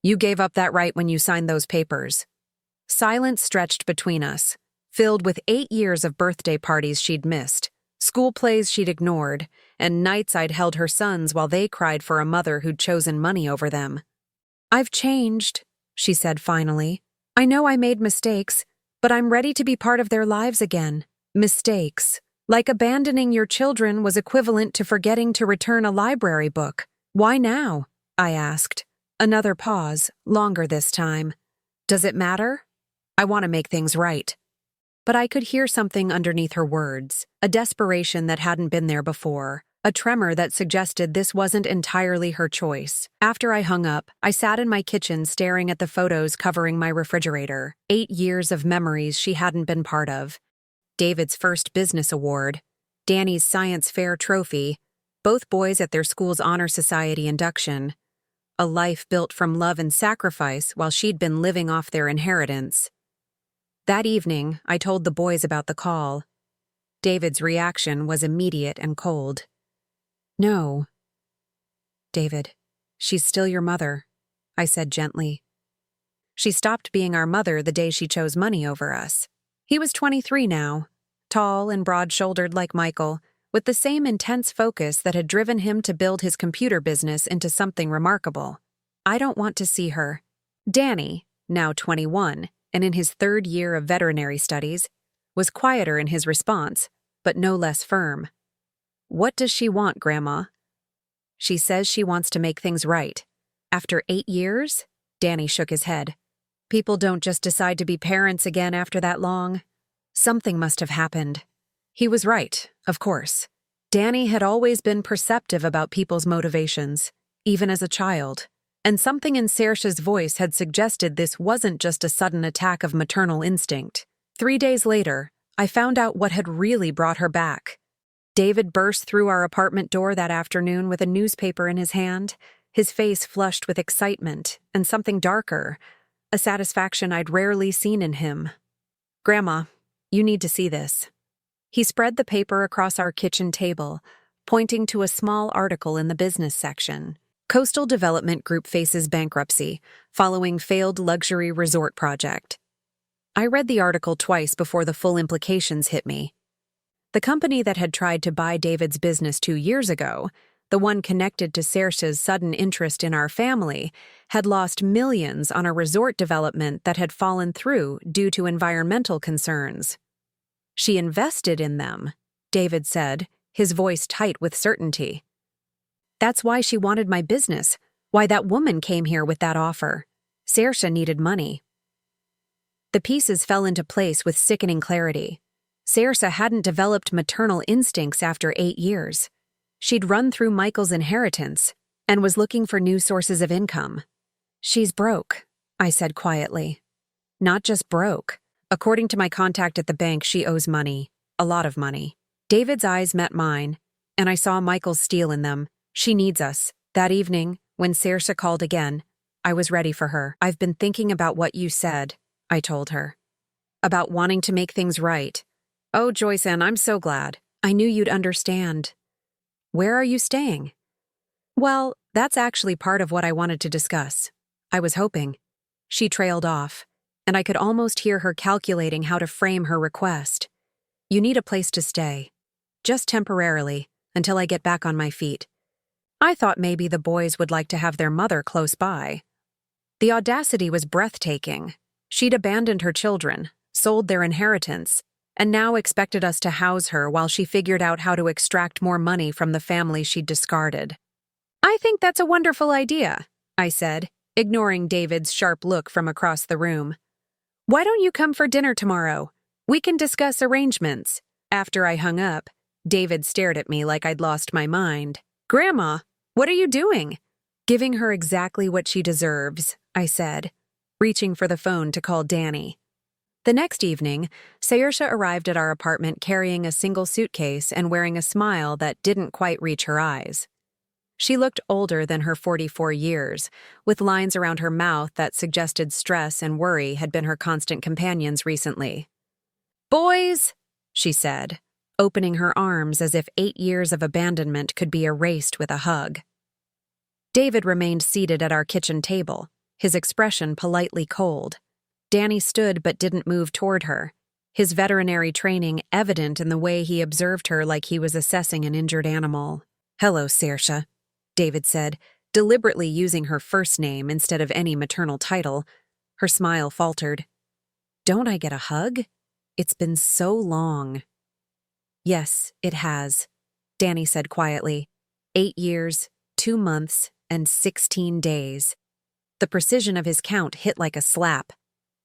S1: You gave up that right when you signed those papers. Silence stretched between us, filled with 8 years of birthday parties she'd missed, school plays she'd ignored, and nights I'd held her sons while they cried for a mother who'd chosen money over them. I've changed, she said finally. I know I made mistakes, but I'm ready to be part of their lives again. Mistakes. Like abandoning your children was equivalent to forgetting to return a library book. Why now? I asked. Another pause, longer this time. Does it matter? I want to make things right. But I could hear something underneath her words, a desperation that hadn't been there before, a tremor that suggested this wasn't entirely her choice. After I hung up, I sat in my kitchen staring at the photos covering my refrigerator, 8 years of memories she hadn't been part of. David's first business award, Danny's science fair trophy, both boys at their school's honor society induction. A life built from love and sacrifice while she'd been living off their inheritance. That evening, I told the boys about the call. David's reaction was immediate and cold. No. David, she's still your mother, I said gently. She stopped being our mother the day she chose money over us. He was 23 now, tall and broad-shouldered like Michael, with the same intense focus that had driven him to build his computer business into something remarkable. I don't want to see her. Danny, now 21, and in his 3rd year of veterinary studies, was quieter in his response, but no less firm. What does she want, Grandma? She says she wants to make things right. After 8 years? Danny shook his head. People don't just decide to be parents again after that long. Something must have happened. He was right, of course. Danny had always been perceptive about people's motivations, even as a child. And something in Saoirse's voice had suggested this wasn't just a sudden attack of maternal instinct. 3 days later, I found out what had really brought her back. David burst through our apartment door that afternoon with a newspaper in his hand, his face flushed with excitement and something darker, a satisfaction I'd rarely seen in him. Grandma, you need to see this. He spread the paper across our kitchen table, pointing to a small article in the business section. Coastal Development Group faces bankruptcy, following failed luxury resort project. I read the article twice before the full implications hit me. The company that had tried to buy David's business 2 years ago, the one connected to Saoirse's sudden interest in our family, had lost millions on a resort development that had fallen through due to environmental concerns. She invested in them, David said, his voice tight with certainty. That's why she wanted my business, why that woman came here with that offer. Saoirse needed money. The pieces fell into place with sickening clarity. Saoirse hadn't developed maternal instincts after 8 years. She'd run through Michael's inheritance and was looking for new sources of income. She's broke, I said quietly. Not just broke. According to my contact at the bank, she owes money. A lot of money. David's eyes met mine, and I saw Michael's steel in them. She needs us. That evening, when Saoirse called again, I was ready for her. I've been thinking about what you said, I told her. About wanting to make things right. Oh, Joyceann, I'm so glad. I knew you'd understand. Where are you staying? Well, that's actually part of what I wanted to discuss. I was hoping. She trailed off, and I could almost hear her calculating how to frame her request. You need a place to stay. Just temporarily, until I get back on my feet. I thought maybe the boys would like to have their mother close by. The audacity was breathtaking. She'd abandoned her children, sold their inheritance, and now expected us to house her while she figured out how to extract more money from the family she'd discarded. "I think that's a wonderful idea," I said, ignoring David's sharp look from across the room. "Why don't you come for dinner tomorrow? We can discuss arrangements." After I hung up, David stared at me like I'd lost my mind. "Grandma, what are you doing?" "Giving her exactly what she deserves," I said, reaching for the phone to call Danny. The next evening, Saoirse arrived at our apartment carrying a single suitcase and wearing a smile that didn't quite reach her eyes. She looked older than her 44 years, with lines around her mouth that suggested stress and worry had been her constant companions recently. "Boys," she said, opening her arms as if 8 years of abandonment could be erased with a hug. David remained seated at our kitchen table, his expression politely cold. Danny stood but didn't move toward her, his veterinary training evident in the way he observed her like he was assessing an injured animal. "Hello, Saoirse," David said, deliberately using her first name instead of any maternal title. Her smile faltered. "Don't I get a hug? It's been so long." "Yes, it has," Danny said quietly. 8 years, 2 months, and 16 days. The precision of his count hit like a slap.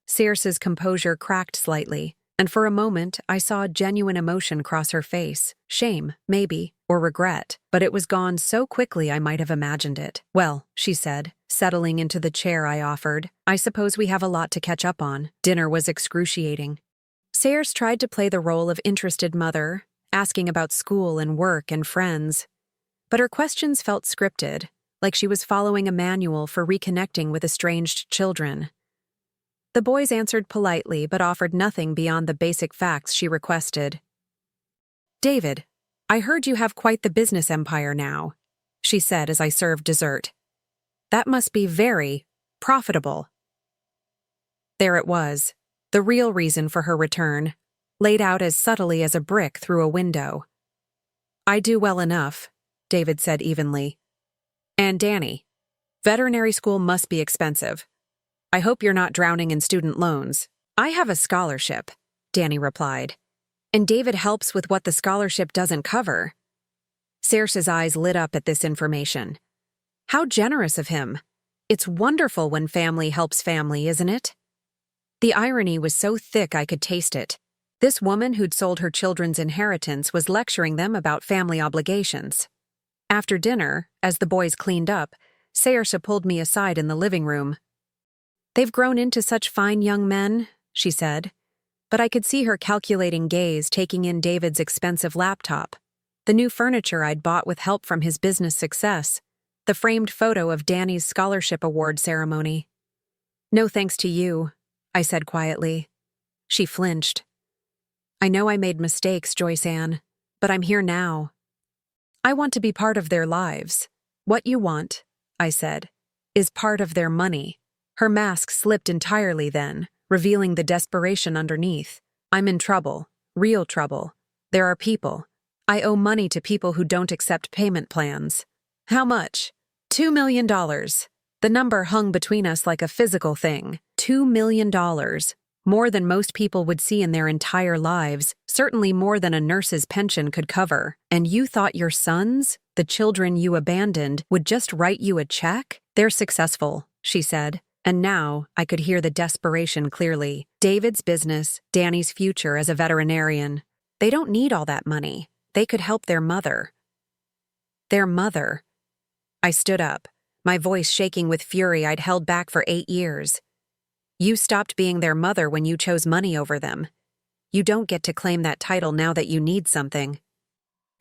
S1: Saoirse's composure cracked slightly, and for a moment I saw genuine emotion cross her face. Shame, maybe, or regret, but it was gone so quickly I might have imagined it. "Well," she said, settling into the chair I offered, "I suppose we have a lot to catch up on." Dinner was excruciating. Saoirse tried to play the role of interested mother, asking about school and work and friends. But her questions felt scripted, like she was following a manual for reconnecting with estranged children. The boys answered politely but offered nothing beyond the basic facts she requested. "David, I heard you have quite the business empire now," she said as I served dessert. "That must be very profitable." There it was, the real reason for her return, laid out as subtly as a brick through a window. "I do well enough," David said evenly. "And Danny, veterinary school must be expensive. I hope you're not drowning in student loans." "I have a scholarship," Danny replied. "And David helps with what the scholarship doesn't cover." Saoirse's eyes lit up at this information. How generous of him. It's wonderful when family helps family, isn't it? The irony was so thick I could taste it. This woman who'd sold her children's inheritance was lecturing them about family obligations. After dinner, as the boys cleaned up, Saoirse pulled me aside in the living room. "They've grown into such fine young men," she said, but I could see her calculating gaze taking in David's expensive laptop, the new furniture I'd bought with help from his business success, the framed photo of Danny's scholarship award ceremony. "No thanks to you," I said quietly. She flinched. "I know I made mistakes, Joyceann, but I'm here now. I want to be part of their lives. What you want," I said, "is part of their money." Her mask slipped entirely then, revealing the desperation underneath. "I'm in trouble, real trouble. There are people. I owe money to people who don't accept payment plans." "How much?" $2 million. The number hung between us like a physical thing. $2 million. More than most people would see in their entire lives, certainly more than a nurse's pension could cover. "And you thought your sons, the children you abandoned, would just write you a check? They're successful," she said. And now I could hear the desperation clearly. David's business, Danny's future as a veterinarian. They don't need all that money. They could help their mother. Their mother. I stood up, my voice shaking with fury I'd held back for 8 years. "You stopped being their mother when you chose money over them. You don't get to claim that title now that you need something."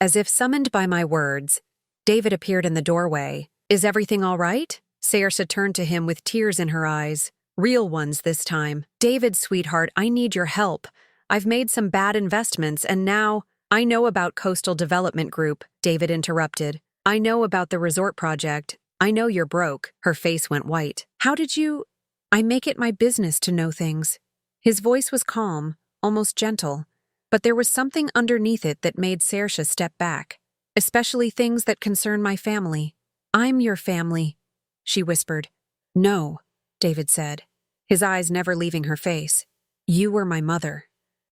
S1: As if summoned by my words, David appeared in the doorway. "Is everything all right?" Saoirse turned to him with tears in her eyes, real ones this time. "David, sweetheart, I need your help. I've made some bad investments and now—" "I know about Coastal Development Group," David interrupted. "I know about the resort project. I know you're broke." Her face went white. "How did you—" "I make it my business to know things." His voice was calm, almost gentle, but there was something underneath it that made Saoirse step back, especially things that concern my family. I'm your family, she whispered. No, David said, his eyes never leaving her face. You were my mother.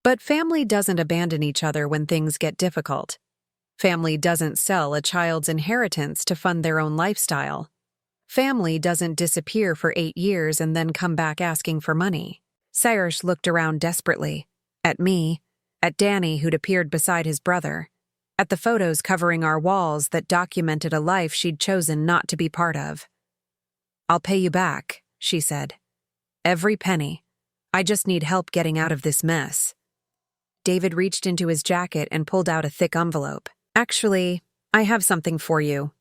S1: But family doesn't abandon each other when things get difficult. Family doesn't sell a child's inheritance to fund their own lifestyle. Family doesn't disappear for 8 years and then come back asking for money. Cyrus looked around desperately. At me, at Danny who'd appeared beside his brother, at the photos covering our walls that documented a life she'd chosen not to be part of. I'll pay you back, she said. Every penny. I just need help getting out of this mess. David reached into his jacket and pulled out a thick envelope. Actually, I have something for you.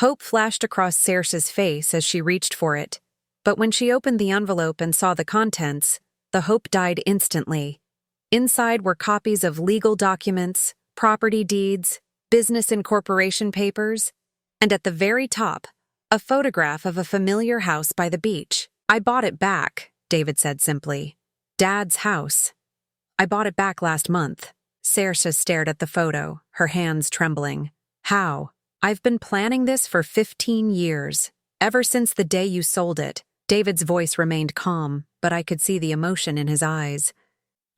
S1: Hope flashed across Saoirse's face as she reached for it, but when she opened the envelope and saw the contents, the hope died instantly. Inside were copies of legal documents, property deeds, business incorporation papers, and at the very top, a photograph of a familiar house by the beach. I bought it back, David said simply. Dad's house. I bought it back last month. Saoirse stared at the photo, her hands trembling. How? I've been planning this for 15 years. Ever since the day you sold it. David's voice remained calm, but I could see the emotion in his eyes.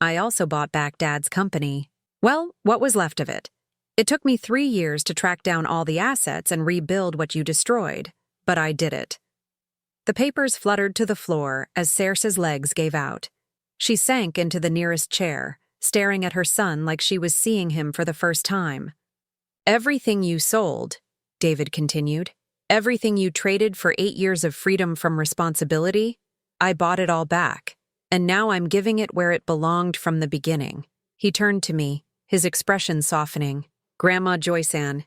S1: I also bought back Dad's company. Well, what was left of it? It took me 3 years to track down all the assets and rebuild what you destroyed, but I did it. The papers fluttered to the floor as Saoirse's legs gave out. She sank into the nearest chair, staring at her son like she was seeing him for the first time. Everything you sold, David continued, everything you traded for 8 years of freedom from responsibility, I bought it all back, and now I'm giving it where it belonged from the beginning. He turned to me, his expression softening. Grandma Joyceann,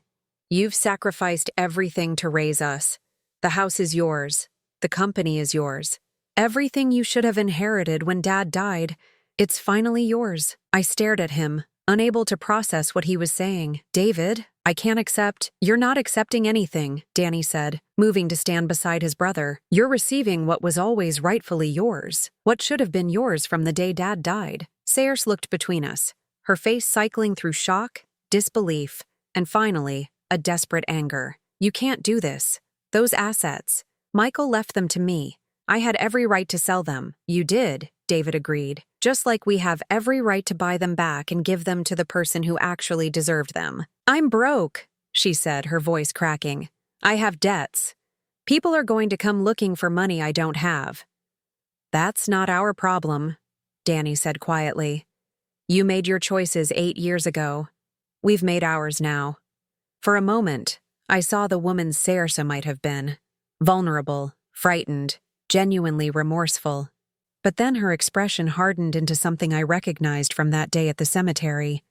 S1: you've sacrificed everything to raise us. The house is yours. The company is yours. Everything you should have inherited when Dad died, it's finally yours. I stared at him, unable to process what he was saying. David, I can't accept. You're not accepting anything, Danny said, moving to stand beside his brother. You're receiving what was always rightfully yours. What should have been yours from the day Dad died. Saoirse looked between us, her face cycling through shock, disbelief, and finally, a desperate anger. You can't do this. Those assets. Michael left them to me. I had every right to sell them. You did, David agreed. Just like we have every right to buy them back and give them to the person who actually deserved them. I'm broke, she said, her voice cracking. I have debts. People are going to come looking for money I don't have. That's not our problem, Danny said quietly. You made your choices 8 years ago. We've made ours now. For a moment, I saw the woman Saoirse might have been. Vulnerable, frightened, genuinely remorseful. But then her expression hardened into something I recognized from that day at the cemetery.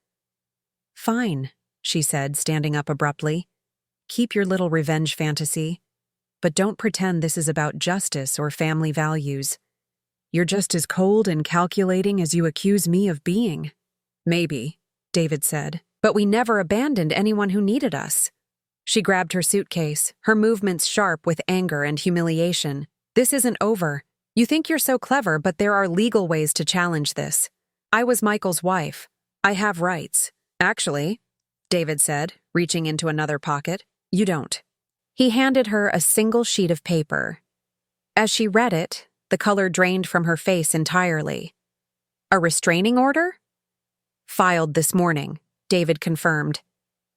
S1: Fine, she said, standing up abruptly. Keep your little revenge fantasy, but don't pretend this is about justice or family values. You're just as cold and calculating as you accuse me of being. Maybe, David said, but we never abandoned anyone who needed us. She grabbed her suitcase, her movements sharp with anger and humiliation. This isn't over. You think you're so clever, but there are legal ways to challenge this. I was Michael's wife. I have rights. Actually, David said, reaching into another pocket, you don't. He handed her a single sheet of paper. As she read it, the color drained from her face entirely. A restraining order? Filed this morning, David confirmed.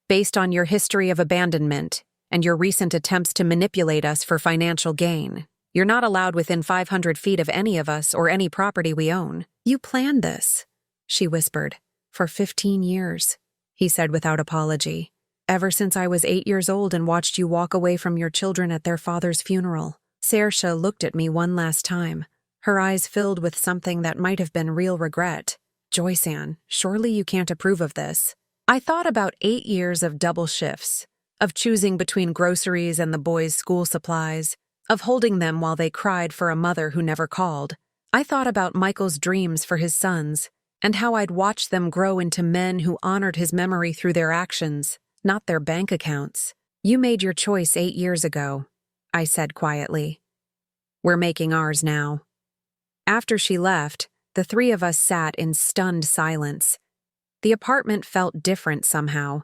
S1: Based on your history of abandonment and your recent attempts to manipulate us for financial gain. You're not allowed within 500 feet of any of us or any property we own. You planned this, she whispered. For 15 years, he said without apology. Ever since I was 8 years old and watched you walk away from your children at their father's funeral. Saoirse looked at me one last time, her eyes filled with something that might have been real regret. Joyceann, surely you can't approve of this. I thought about 8 years of double shifts, of choosing between groceries and the boys' school supplies, of holding them while they cried for a mother who never called. I thought about Michael's dreams for his sons, and how I'd watch them grow into men who honored his memory through their actions, not their bank accounts. You made your choice 8 years ago, I said quietly. We're making ours now. After she left, the three of us sat in stunned silence. The apartment felt different somehow,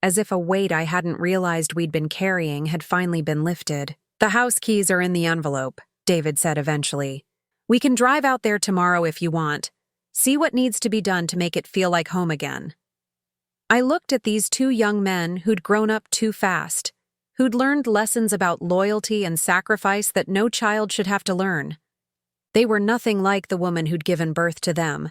S1: as if a weight I hadn't realized we'd been carrying had finally been lifted. "The house keys are in the envelope," David said eventually. "We can drive out there tomorrow if you want. See what needs to be done to make it feel like home again." I looked at these two young men who'd grown up too fast, who'd learned lessons about loyalty and sacrifice that no child should have to learn. They were nothing like the woman who'd given birth to them,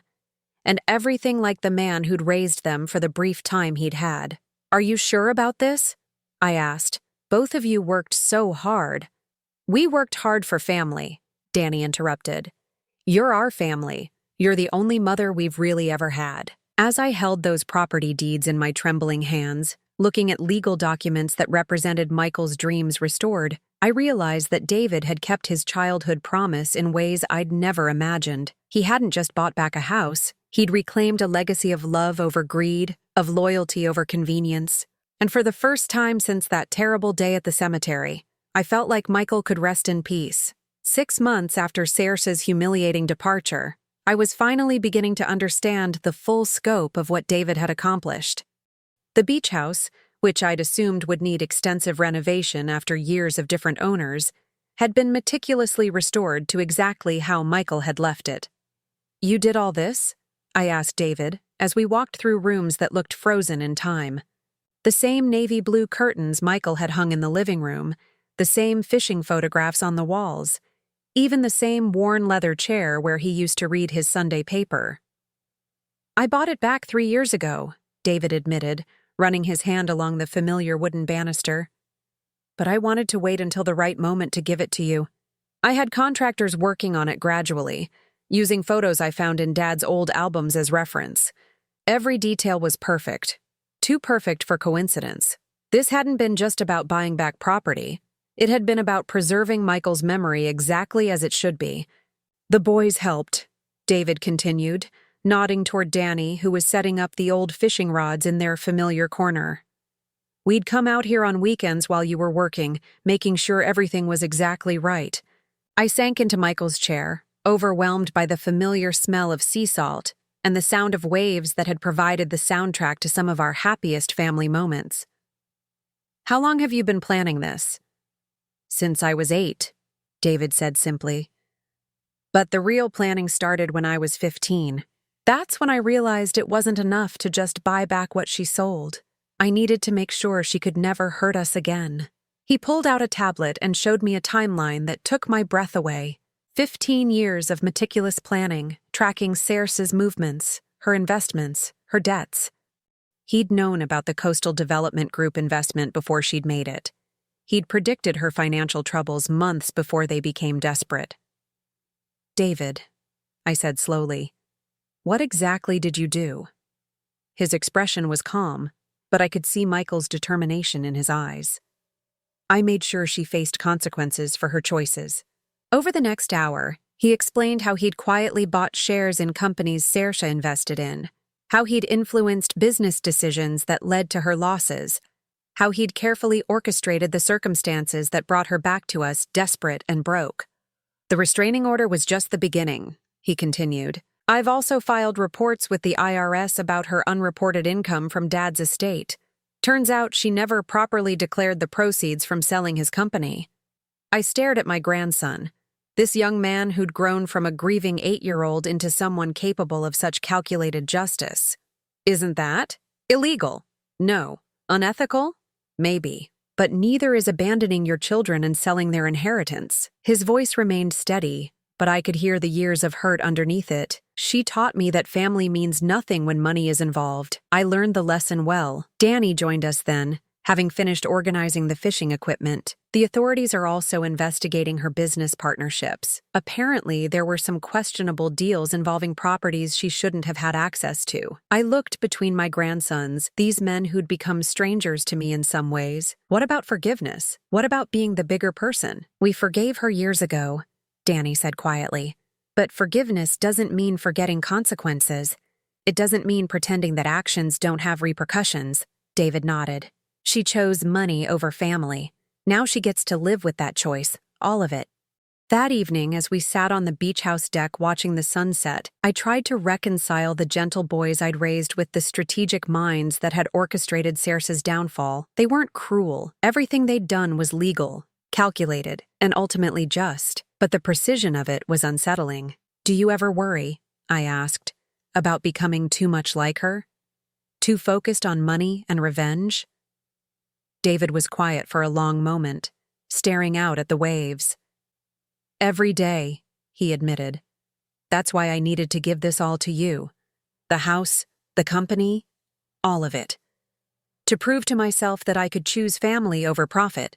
S1: and everything like the man who'd raised them for the brief time he'd had. "Are you sure about this?" I asked. "Both of you worked so hard." "We worked hard for family," Danny interrupted. "You're our family. You're the only mother we've really ever had." As I held those property deeds in my trembling hands, looking at legal documents that represented Michael's dreams restored, I realized that David had kept his childhood promise in ways I'd never imagined. He hadn't just bought back a house, he'd reclaimed a legacy of love over greed, of loyalty over convenience. And for the first time since that terrible day at the cemetery, I felt like Michael could rest in peace. 6 months after Saoirse's humiliating departure, I was finally beginning to understand the full scope of what David had accomplished. The beach house, which I'd assumed would need extensive renovation after years of different owners, had been meticulously restored to exactly how Michael had left it. "You did all this?" I asked David, as we walked through rooms that looked frozen in time. The same navy blue curtains Michael had hung in the living room, the same fishing photographs on the walls, even the same worn leather chair where he used to read his Sunday paper. "I bought it back 3 years ago," David admitted, running his hand along the familiar wooden banister. "But I wanted to wait until the right moment to give it to you. I had contractors working on it gradually, using photos I found in Dad's old albums as reference. Every detail was perfect. Too perfect for coincidence. This hadn't been just about buying back property. It had been about preserving Michael's memory exactly as it should be." "The boys helped," David continued, nodding toward Danny, who was setting up the old fishing rods in their familiar corner. "We'd come out here on weekends while you were working, making sure everything was exactly right." I sank into Michael's chair, overwhelmed by the familiar smell of sea salt and the sound of waves that had provided the soundtrack to some of our happiest family moments. "How long have you been planning this?" "Since I was 8, David said simply. "But the real planning started when I was 15. That's when I realized it wasn't enough to just buy back what she sold. I needed to make sure she could never hurt us again." He pulled out a tablet and showed me a timeline that took my breath away. 15 years of meticulous planning, tracking Saoirse's movements, her investments, her debts. He'd known about the Coastal Development Group investment before she'd made it. He'd predicted her financial troubles months before they became desperate. "David," I said slowly, "what exactly did you do?" His expression was calm, but I could see Michael's determination in his eyes. "I made sure she faced consequences for her choices." Over the next hour, he explained how he'd quietly bought shares in companies Saoirse invested in, how he'd influenced business decisions that led to her losses, how he'd carefully orchestrated the circumstances that brought her back to us desperate and broke. "The restraining order was just the beginning," he continued. "I've also filed reports with the IRS about her unreported income from Dad's estate. Turns out she never properly declared the proceeds from selling his company." I stared at my grandson, this young man who'd grown from a grieving 8-year-old into someone capable of such calculated justice. "Isn't that illegal? No. Unethical? Maybe. But neither is abandoning your children and selling their inheritance." His voice remained steady, but I could hear the years of hurt underneath it. "She taught me that family means nothing when money is involved. I learned the lesson well." Danny joined us then, having finished organizing the fishing equipment. "The authorities are also investigating her business partnerships. Apparently, there were some questionable deals involving properties she shouldn't have had access to." I looked between my grandsons, these men who'd become strangers to me in some ways. What about forgiveness? What about being the bigger person? "We forgave her years ago," Danny said quietly. "But forgiveness doesn't mean forgetting consequences. It doesn't mean pretending that actions don't have repercussions." David nodded. "She chose money over family. Now she gets to live with that choice, all of it." That evening, as we sat on the beach house deck watching the sunset, I tried to reconcile the gentle boys I'd raised with the strategic minds that had orchestrated Circe's downfall. They weren't cruel. Everything they'd done was legal, calculated, and ultimately just. But the precision of it was unsettling. "Do you ever worry," I asked, "about becoming too much like her? Too focused on money and revenge?" David was quiet for a long moment, staring out at the waves. "Every day," he admitted. "That's why I needed to give this all to you. The house, the company, all of it. To prove to myself that I could choose family over profit.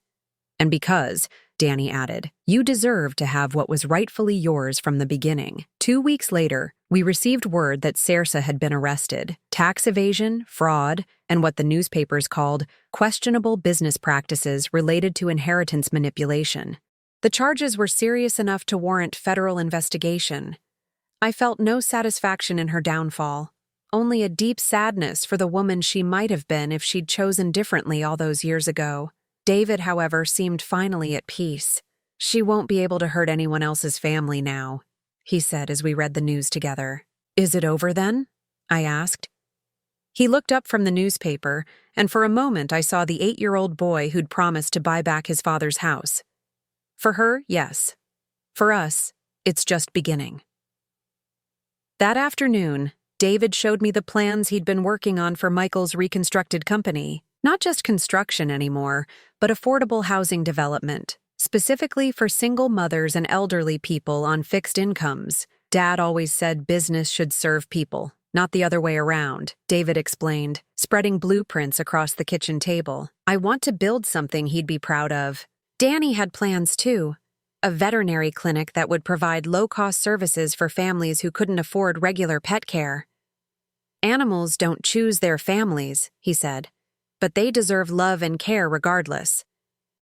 S1: And because," Danny added, "you deserve to have what was rightfully yours from the beginning." 2 weeks later, we received word that Circe had been arrested. Tax evasion, fraud, and what the newspapers called questionable business practices related to inheritance manipulation. The charges were serious enough to warrant federal investigation. I felt no satisfaction in her downfall, only a deep sadness for the woman she might have been if she'd chosen differently all those years ago. David, however, seemed finally at peace. "She won't be able to hurt anyone else's family now," he said as we read the news together. "Is it over then?" I asked. He looked up from the newspaper, and for a moment I saw the 8-year-old boy who'd promised to buy back his father's house. For her, yes. For us, it's just beginning. That afternoon, David showed me the plans he'd been working on for Michael's reconstructed company. Not just construction anymore, but affordable housing development, specifically for single mothers and elderly people on fixed incomes. Dad always said business should serve people, not the other way around, David explained, spreading blueprints across the kitchen table. I want to build something he'd be proud of. Danny had plans too. A veterinary clinic that would provide low-cost services for families who couldn't afford regular pet care. "Animals don't choose their families," he said, "but they deserve love and care regardless."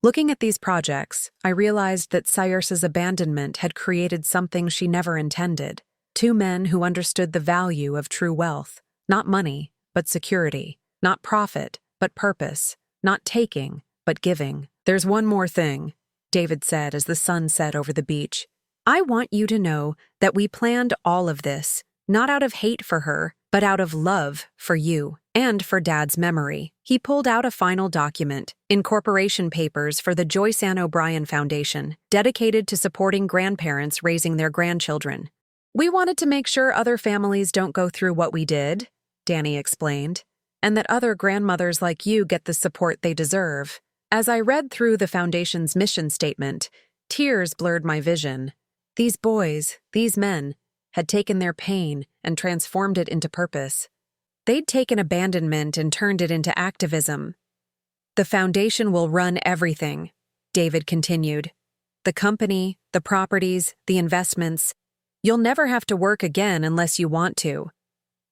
S1: Looking at these projects, I realized that Circe's abandonment had created something she never intended. 2 men who understood the value of true wealth. Not money, but security. Not profit, but purpose. Not taking, but giving. "There's one more thing," David said as the sun set over the beach. "I want you to know that we planned all of this, not out of hate for her, but out of love for you and for Dad's memory." He pulled out a final document, incorporation papers for the Joyceann O'Brien Foundation, dedicated to supporting grandparents raising their grandchildren. "We wanted to make sure other families don't go through what we did," Danny explained, "and that other grandmothers like you get the support they deserve." As I read through the Foundation's mission statement, tears blurred my vision. These boys, these men, had taken their pain and transformed it into purpose. They'd taken abandonment and turned it into activism. "The foundation will run everything," David continued. "The company, the properties, the investments. You'll never have to work again unless you want to.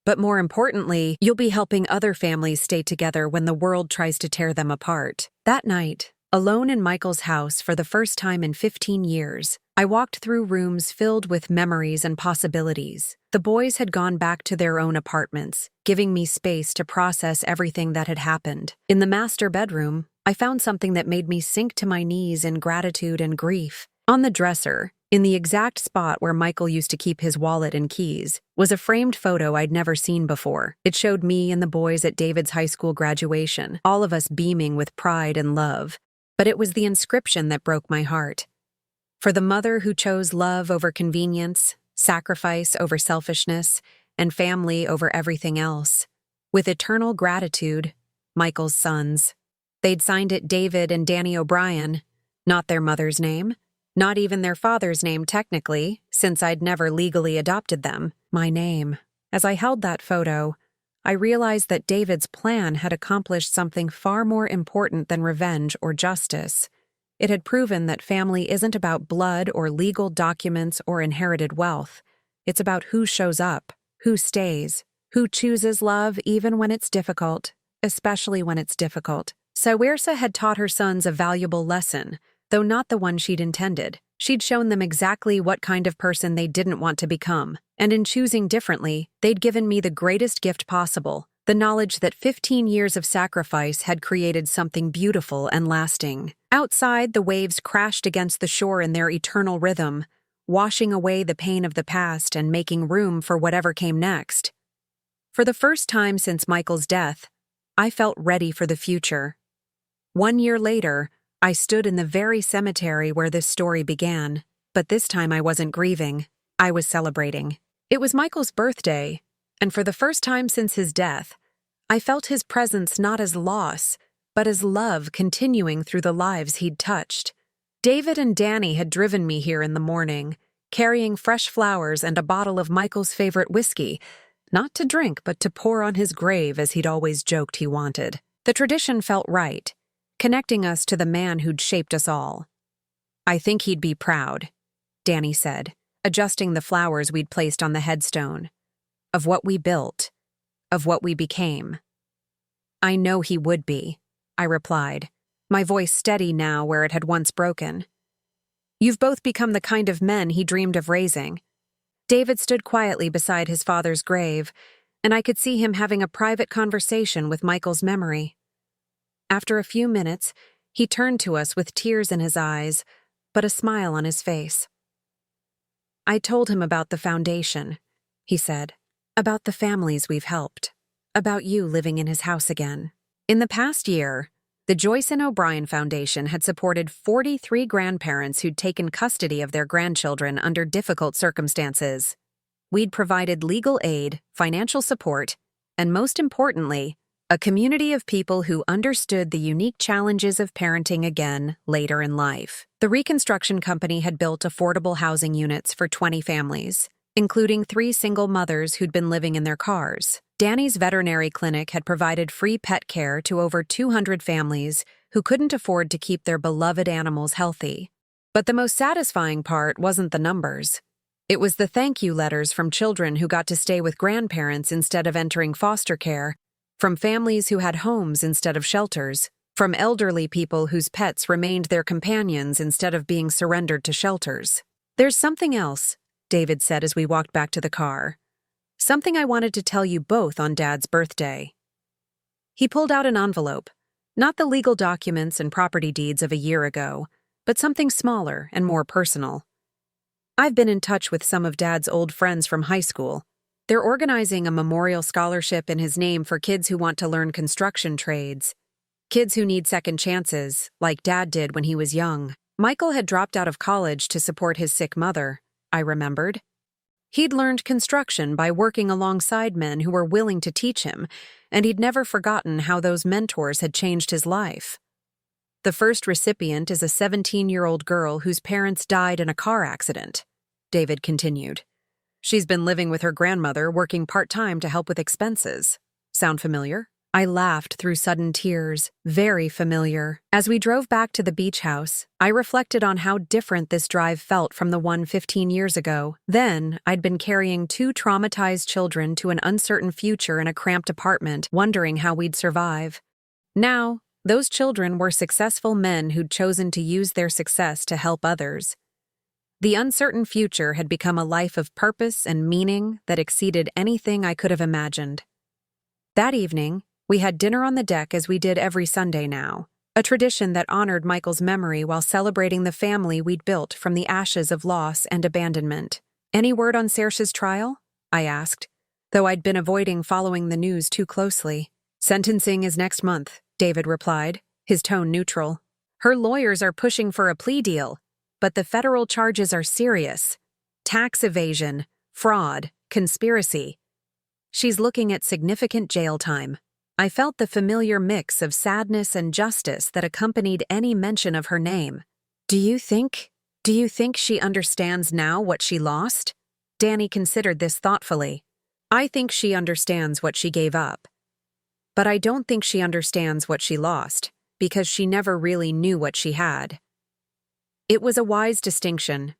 S1: But more importantly, you'll be helping other families stay together when the world tries to tear them apart." That night, alone in Michael's house for the first time in 15 years, I walked through rooms filled with memories and possibilities. The boys had gone back to their own apartments, giving me space to process everything that had happened. In the master bedroom, I found something that made me sink to my knees in gratitude and grief. On the dresser, in the exact spot where Michael used to keep his wallet and keys, was a framed photo I'd never seen before. It showed me and the boys at David's high school graduation, all of us beaming with pride and love. But it was the inscription that broke my heart. "For the mother who chose love over convenience, sacrifice over selfishness, and family over everything else. With eternal gratitude, Michael's sons." They'd signed it David and Danny O'Brien, not their mother's name. Not even their father's name technically, since I'd never legally adopted them. My name. As I held that photo, I realized that David's plan had accomplished something far more important than revenge or justice. It had proven that family isn't about blood or legal documents or inherited wealth. It's about who shows up, who stays, who chooses love even when it's difficult, especially when it's difficult. Circe had taught her sons a valuable lesson, though not the one she'd intended. She'd shown them exactly what kind of person they didn't want to become, and in choosing differently, they'd given me the greatest gift possible, The knowledge that 15 years of sacrifice had created something beautiful and lasting. Outside, the waves crashed against the shore in their eternal rhythm, washing away the pain of the past and making room for whatever came next. For the first time since Michael's death, I felt ready for the future. 1 year later, I stood in the very cemetery where this story began, but this time I wasn't grieving. I was celebrating. It was Michael's birthday, and for the first time since his death, I felt his presence not as loss, but as love continuing through the lives he'd touched. David and Danny had driven me here in the morning, carrying fresh flowers and a bottle of Michael's favorite whiskey, not to drink but to pour on his grave as he'd always joked he wanted. The tradition felt right, connecting us to the man who'd shaped us all. "I think he'd be proud," Danny said, adjusting the flowers we'd placed on the headstone. "Of what we built, of what we became." "I know he would be," I replied, my voice steady now where it had once broken. "You've both become the kind of men he dreamed of raising." David stood quietly beside his father's grave, and I could see him having a private conversation with Michael's memory. After a few minutes, he turned to us with tears in his eyes, but a smile on his face. "I told him about the foundation," he said, "about the families we've helped, about you living in his house again." In the past year, the Joyceann O'Brien Foundation had supported 43 grandparents who'd taken custody of their grandchildren under difficult circumstances. We'd provided legal aid, financial support, and most importantly, a community of people who understood the unique challenges of parenting again later in life. The reconstruction company had built affordable housing units for 20 families, including 3 single mothers who'd been living in their cars. Danny's veterinary clinic had provided free pet care to over 200 families who couldn't afford to keep their beloved animals healthy. But the most satisfying part wasn't the numbers. It was the thank you letters from children who got to stay with grandparents instead of entering foster care, from families who had homes instead of shelters, from elderly people whose pets remained their companions instead of being surrendered to shelters. "There's something else," David said as we walked back to the car. "Something I wanted to tell you both on Dad's birthday." He pulled out an envelope, not the legal documents and property deeds of a year ago, but something smaller and more personal. "I've been in touch with some of Dad's old friends from high school. They're organizing a memorial scholarship in his name for kids who want to learn construction trades. Kids who need second chances, like Dad did when he was young." Michael had dropped out of college to support his sick mother, I remembered. He'd learned construction by working alongside men who were willing to teach him, and he'd never forgotten how those mentors had changed his life. "The first recipient is a 17-year-old girl whose parents died in a car accident," David continued. "She's been living with her grandmother, working part-time to help with expenses. Sound familiar?" I laughed through sudden tears. Very familiar. As we drove back to the beach house, I reflected on how different this drive felt from the one 15 years ago. Then, I'd been carrying 2 traumatized children to an uncertain future in a cramped apartment, wondering how we'd survive. Now, those children were successful men who'd chosen to use their success to help others. The uncertain future had become a life of purpose and meaning that exceeded anything I could have imagined. That evening, we had dinner on the deck as we did every Sunday now, a tradition that honored Michael's memory while celebrating the family we'd built from the ashes of loss and abandonment. "Any word on Saoirse's trial?" I asked, though I'd been avoiding following the news too closely. "Sentencing is next month," David replied, his tone neutral. "Her lawyers are pushing for a plea deal, but the federal charges are serious. Tax evasion, fraud, conspiracy. She's looking at significant jail time." I felt the familiar mix of sadness and justice that accompanied any mention of her name. Do you think she understands now what she lost?" Danny considered this thoughtfully. "I think she understands what she gave up. But I don't think she understands what she lost, because she never really knew what she had." It was a wise distinction.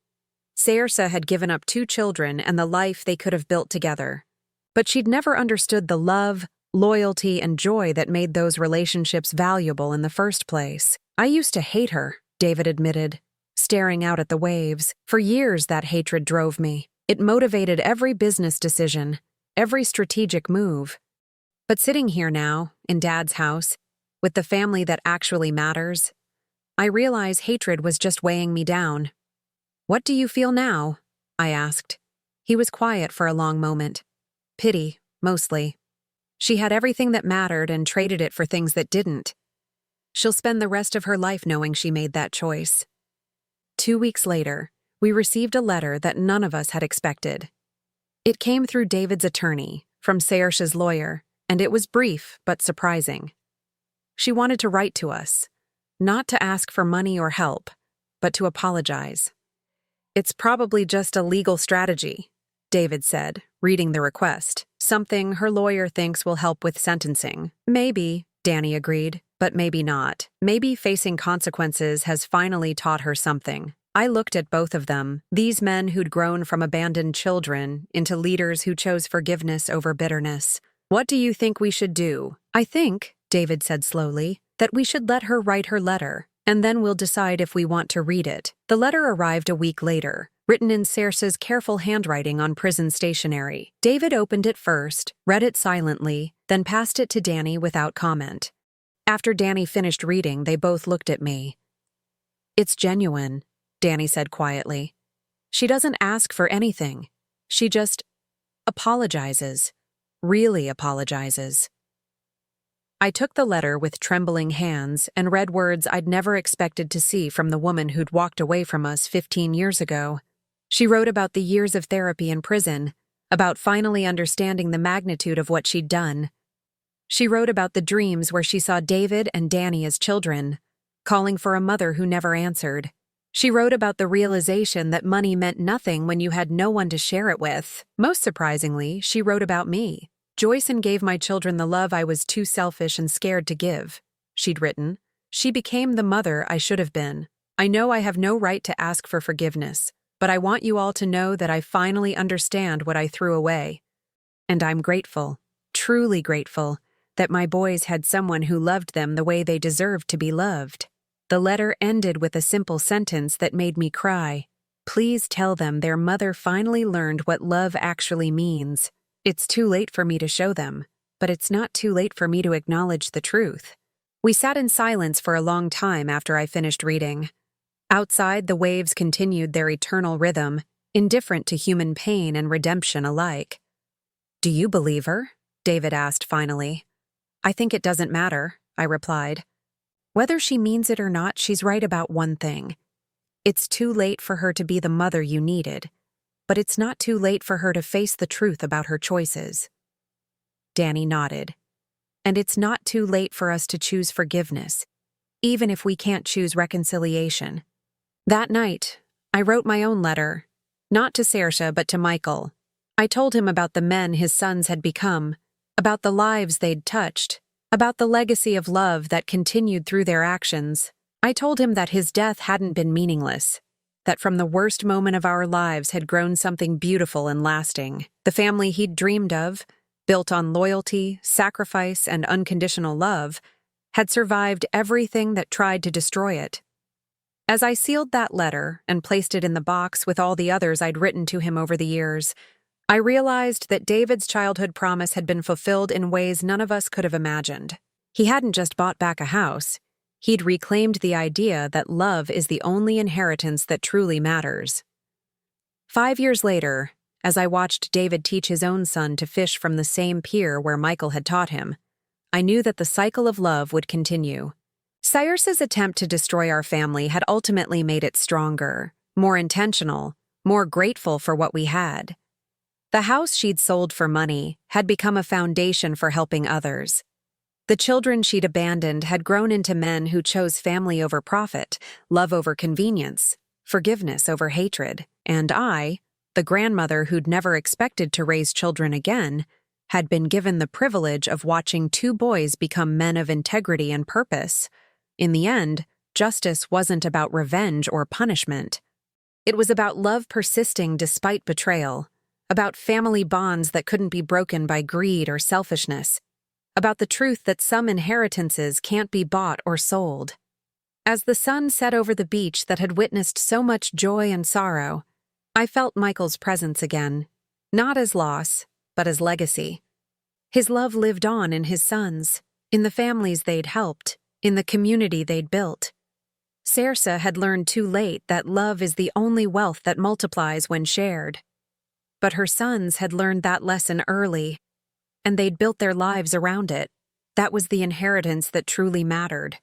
S1: Saoirse had given up 2 children and the life they could have built together. But she'd never understood the love, loyalty, and joy that made those relationships valuable in the first place. "I used to hate her," David admitted, staring out at the waves. "For years that hatred drove me. It motivated every business decision, every strategic move. But sitting here now, in Dad's house, with the family that actually matters, I realize hatred was just weighing me down. "What do you feel now?" I asked. He was quiet for a long moment. Pity, mostly. She had everything that mattered and traded it for things that didn't. She'll spend the rest of her life knowing she made that choice. 2 weeks later, we received a letter that none of us had expected. It came through David's attorney, from Saoirse's lawyer, and it was brief but surprising. She wanted to write to us, not to ask for money or help, but to apologize. "It's probably just a legal strategy," David said, reading the request. "Something her lawyer thinks will help with sentencing." "Maybe," Danny agreed, "but maybe not. Maybe facing consequences has finally taught her something." I looked at both of them, these men who'd grown from abandoned children into leaders who chose forgiveness over bitterness. "What do you think we should do?" "I think," David said slowly, "that we should let her write her letter, and then we'll decide if we want to read it." The letter arrived a week later, written in Saoirse's careful handwriting on prison stationery. David opened it first, read it silently, then passed it to Danny without comment. After Danny finished reading, they both looked at me. "It's genuine," Danny said quietly. "She doesn't ask for anything. She just apologizes. Really apologizes." I took the letter with trembling hands and read words I'd never expected to see from the woman who'd walked away from us 15 years ago. She wrote about the years of therapy in prison, about finally understanding the magnitude of what she'd done. She wrote about the dreams where she saw David and Danny as children, calling for a mother who never answered. She wrote about the realization that money meant nothing when you had no one to share it with. Most surprisingly, she wrote about me. "Joyceann gave my children the love I was too selfish and scared to give," she'd written. "She became the mother I should have been. I know I have no right to ask for forgiveness, but I want you all to know that I finally understand what I threw away. And I'm grateful, truly grateful, that my boys had someone who loved them the way they deserved to be loved." The letter ended with a simple sentence that made me cry. "Please tell them their mother finally learned what love actually means. It's too late for me to show them, but it's not too late for me to acknowledge the truth." We sat in silence for a long time after I finished reading. Outside, the waves continued their eternal rhythm, indifferent to human pain and redemption alike. "Do you believe her?" David asked finally. "I think it doesn't matter," I replied. "Whether she means it or not, she's right about one thing. It's too late for her to be the mother you needed, but it's not too late for her to face the truth about her choices." Danny nodded. "And it's not too late for us to choose forgiveness, even if we can't choose reconciliation." That night, I wrote my own letter, not to Saoirse but to Michael. I told him about the men his sons had become, about the lives they'd touched, about the legacy of love that continued through their actions. I told him that his death hadn't been meaningless, that from the worst moment of our lives had grown something beautiful and lasting. The family he'd dreamed of, built on loyalty, sacrifice, and unconditional love, had survived everything that tried to destroy it. As I sealed that letter and placed it in the box with all the others I'd written to him over the years, I realized that David's childhood promise had been fulfilled in ways none of us could have imagined. He hadn't just bought back a house. He'd reclaimed the idea that love is the only inheritance that truly matters. 5 years later, as I watched David teach his own son to fish from the same pier where Michael had taught him, I knew that the cycle of love would continue. Saoirse's attempt to destroy our family had ultimately made it stronger, more intentional, more grateful for what we had. The house she'd sold for money had become a foundation for helping others. The children she'd abandoned had grown into men who chose family over profit, love over convenience, forgiveness over hatred, and I, the grandmother who'd never expected to raise children again, had been given the privilege of watching 2 boys become men of integrity and purpose. In the end, justice wasn't about revenge or punishment. It was about love persisting despite betrayal, about family bonds that couldn't be broken by greed or selfishness, about the truth that some inheritances can't be bought or sold. As the sun set over the beach that had witnessed so much joy and sorrow, I felt Michael's presence again, not as loss, but as legacy. His love lived on in his sons, in the families they'd helped, in the community they'd built. Saoirse had learned too late that love is the only wealth that multiplies when shared. But her sons had learned that lesson early, and they'd built their lives around it. That was the inheritance that truly mattered.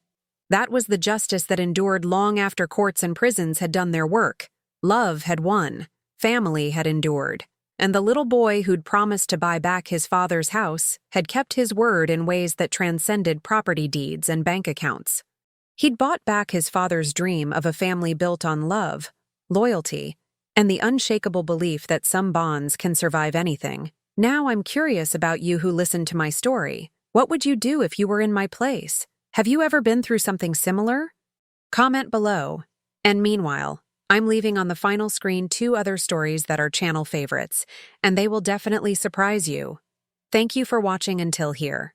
S1: That was the justice that endured long after courts and prisons had done their work. Love had won, family had endured, and the little boy who'd promised to buy back his father's house had kept his word in ways that transcended property deeds and bank accounts. He'd bought back his father's dream of a family built on love, loyalty, and the unshakable belief that some bonds can survive anything. Now I'm curious about you who listened to my story. What would you do if you were in my place? Have you ever been through something similar? Comment below. And meanwhile, I'm leaving on the final screen 2 other stories that are channel favorites, and they will definitely surprise you. Thank you for watching until here.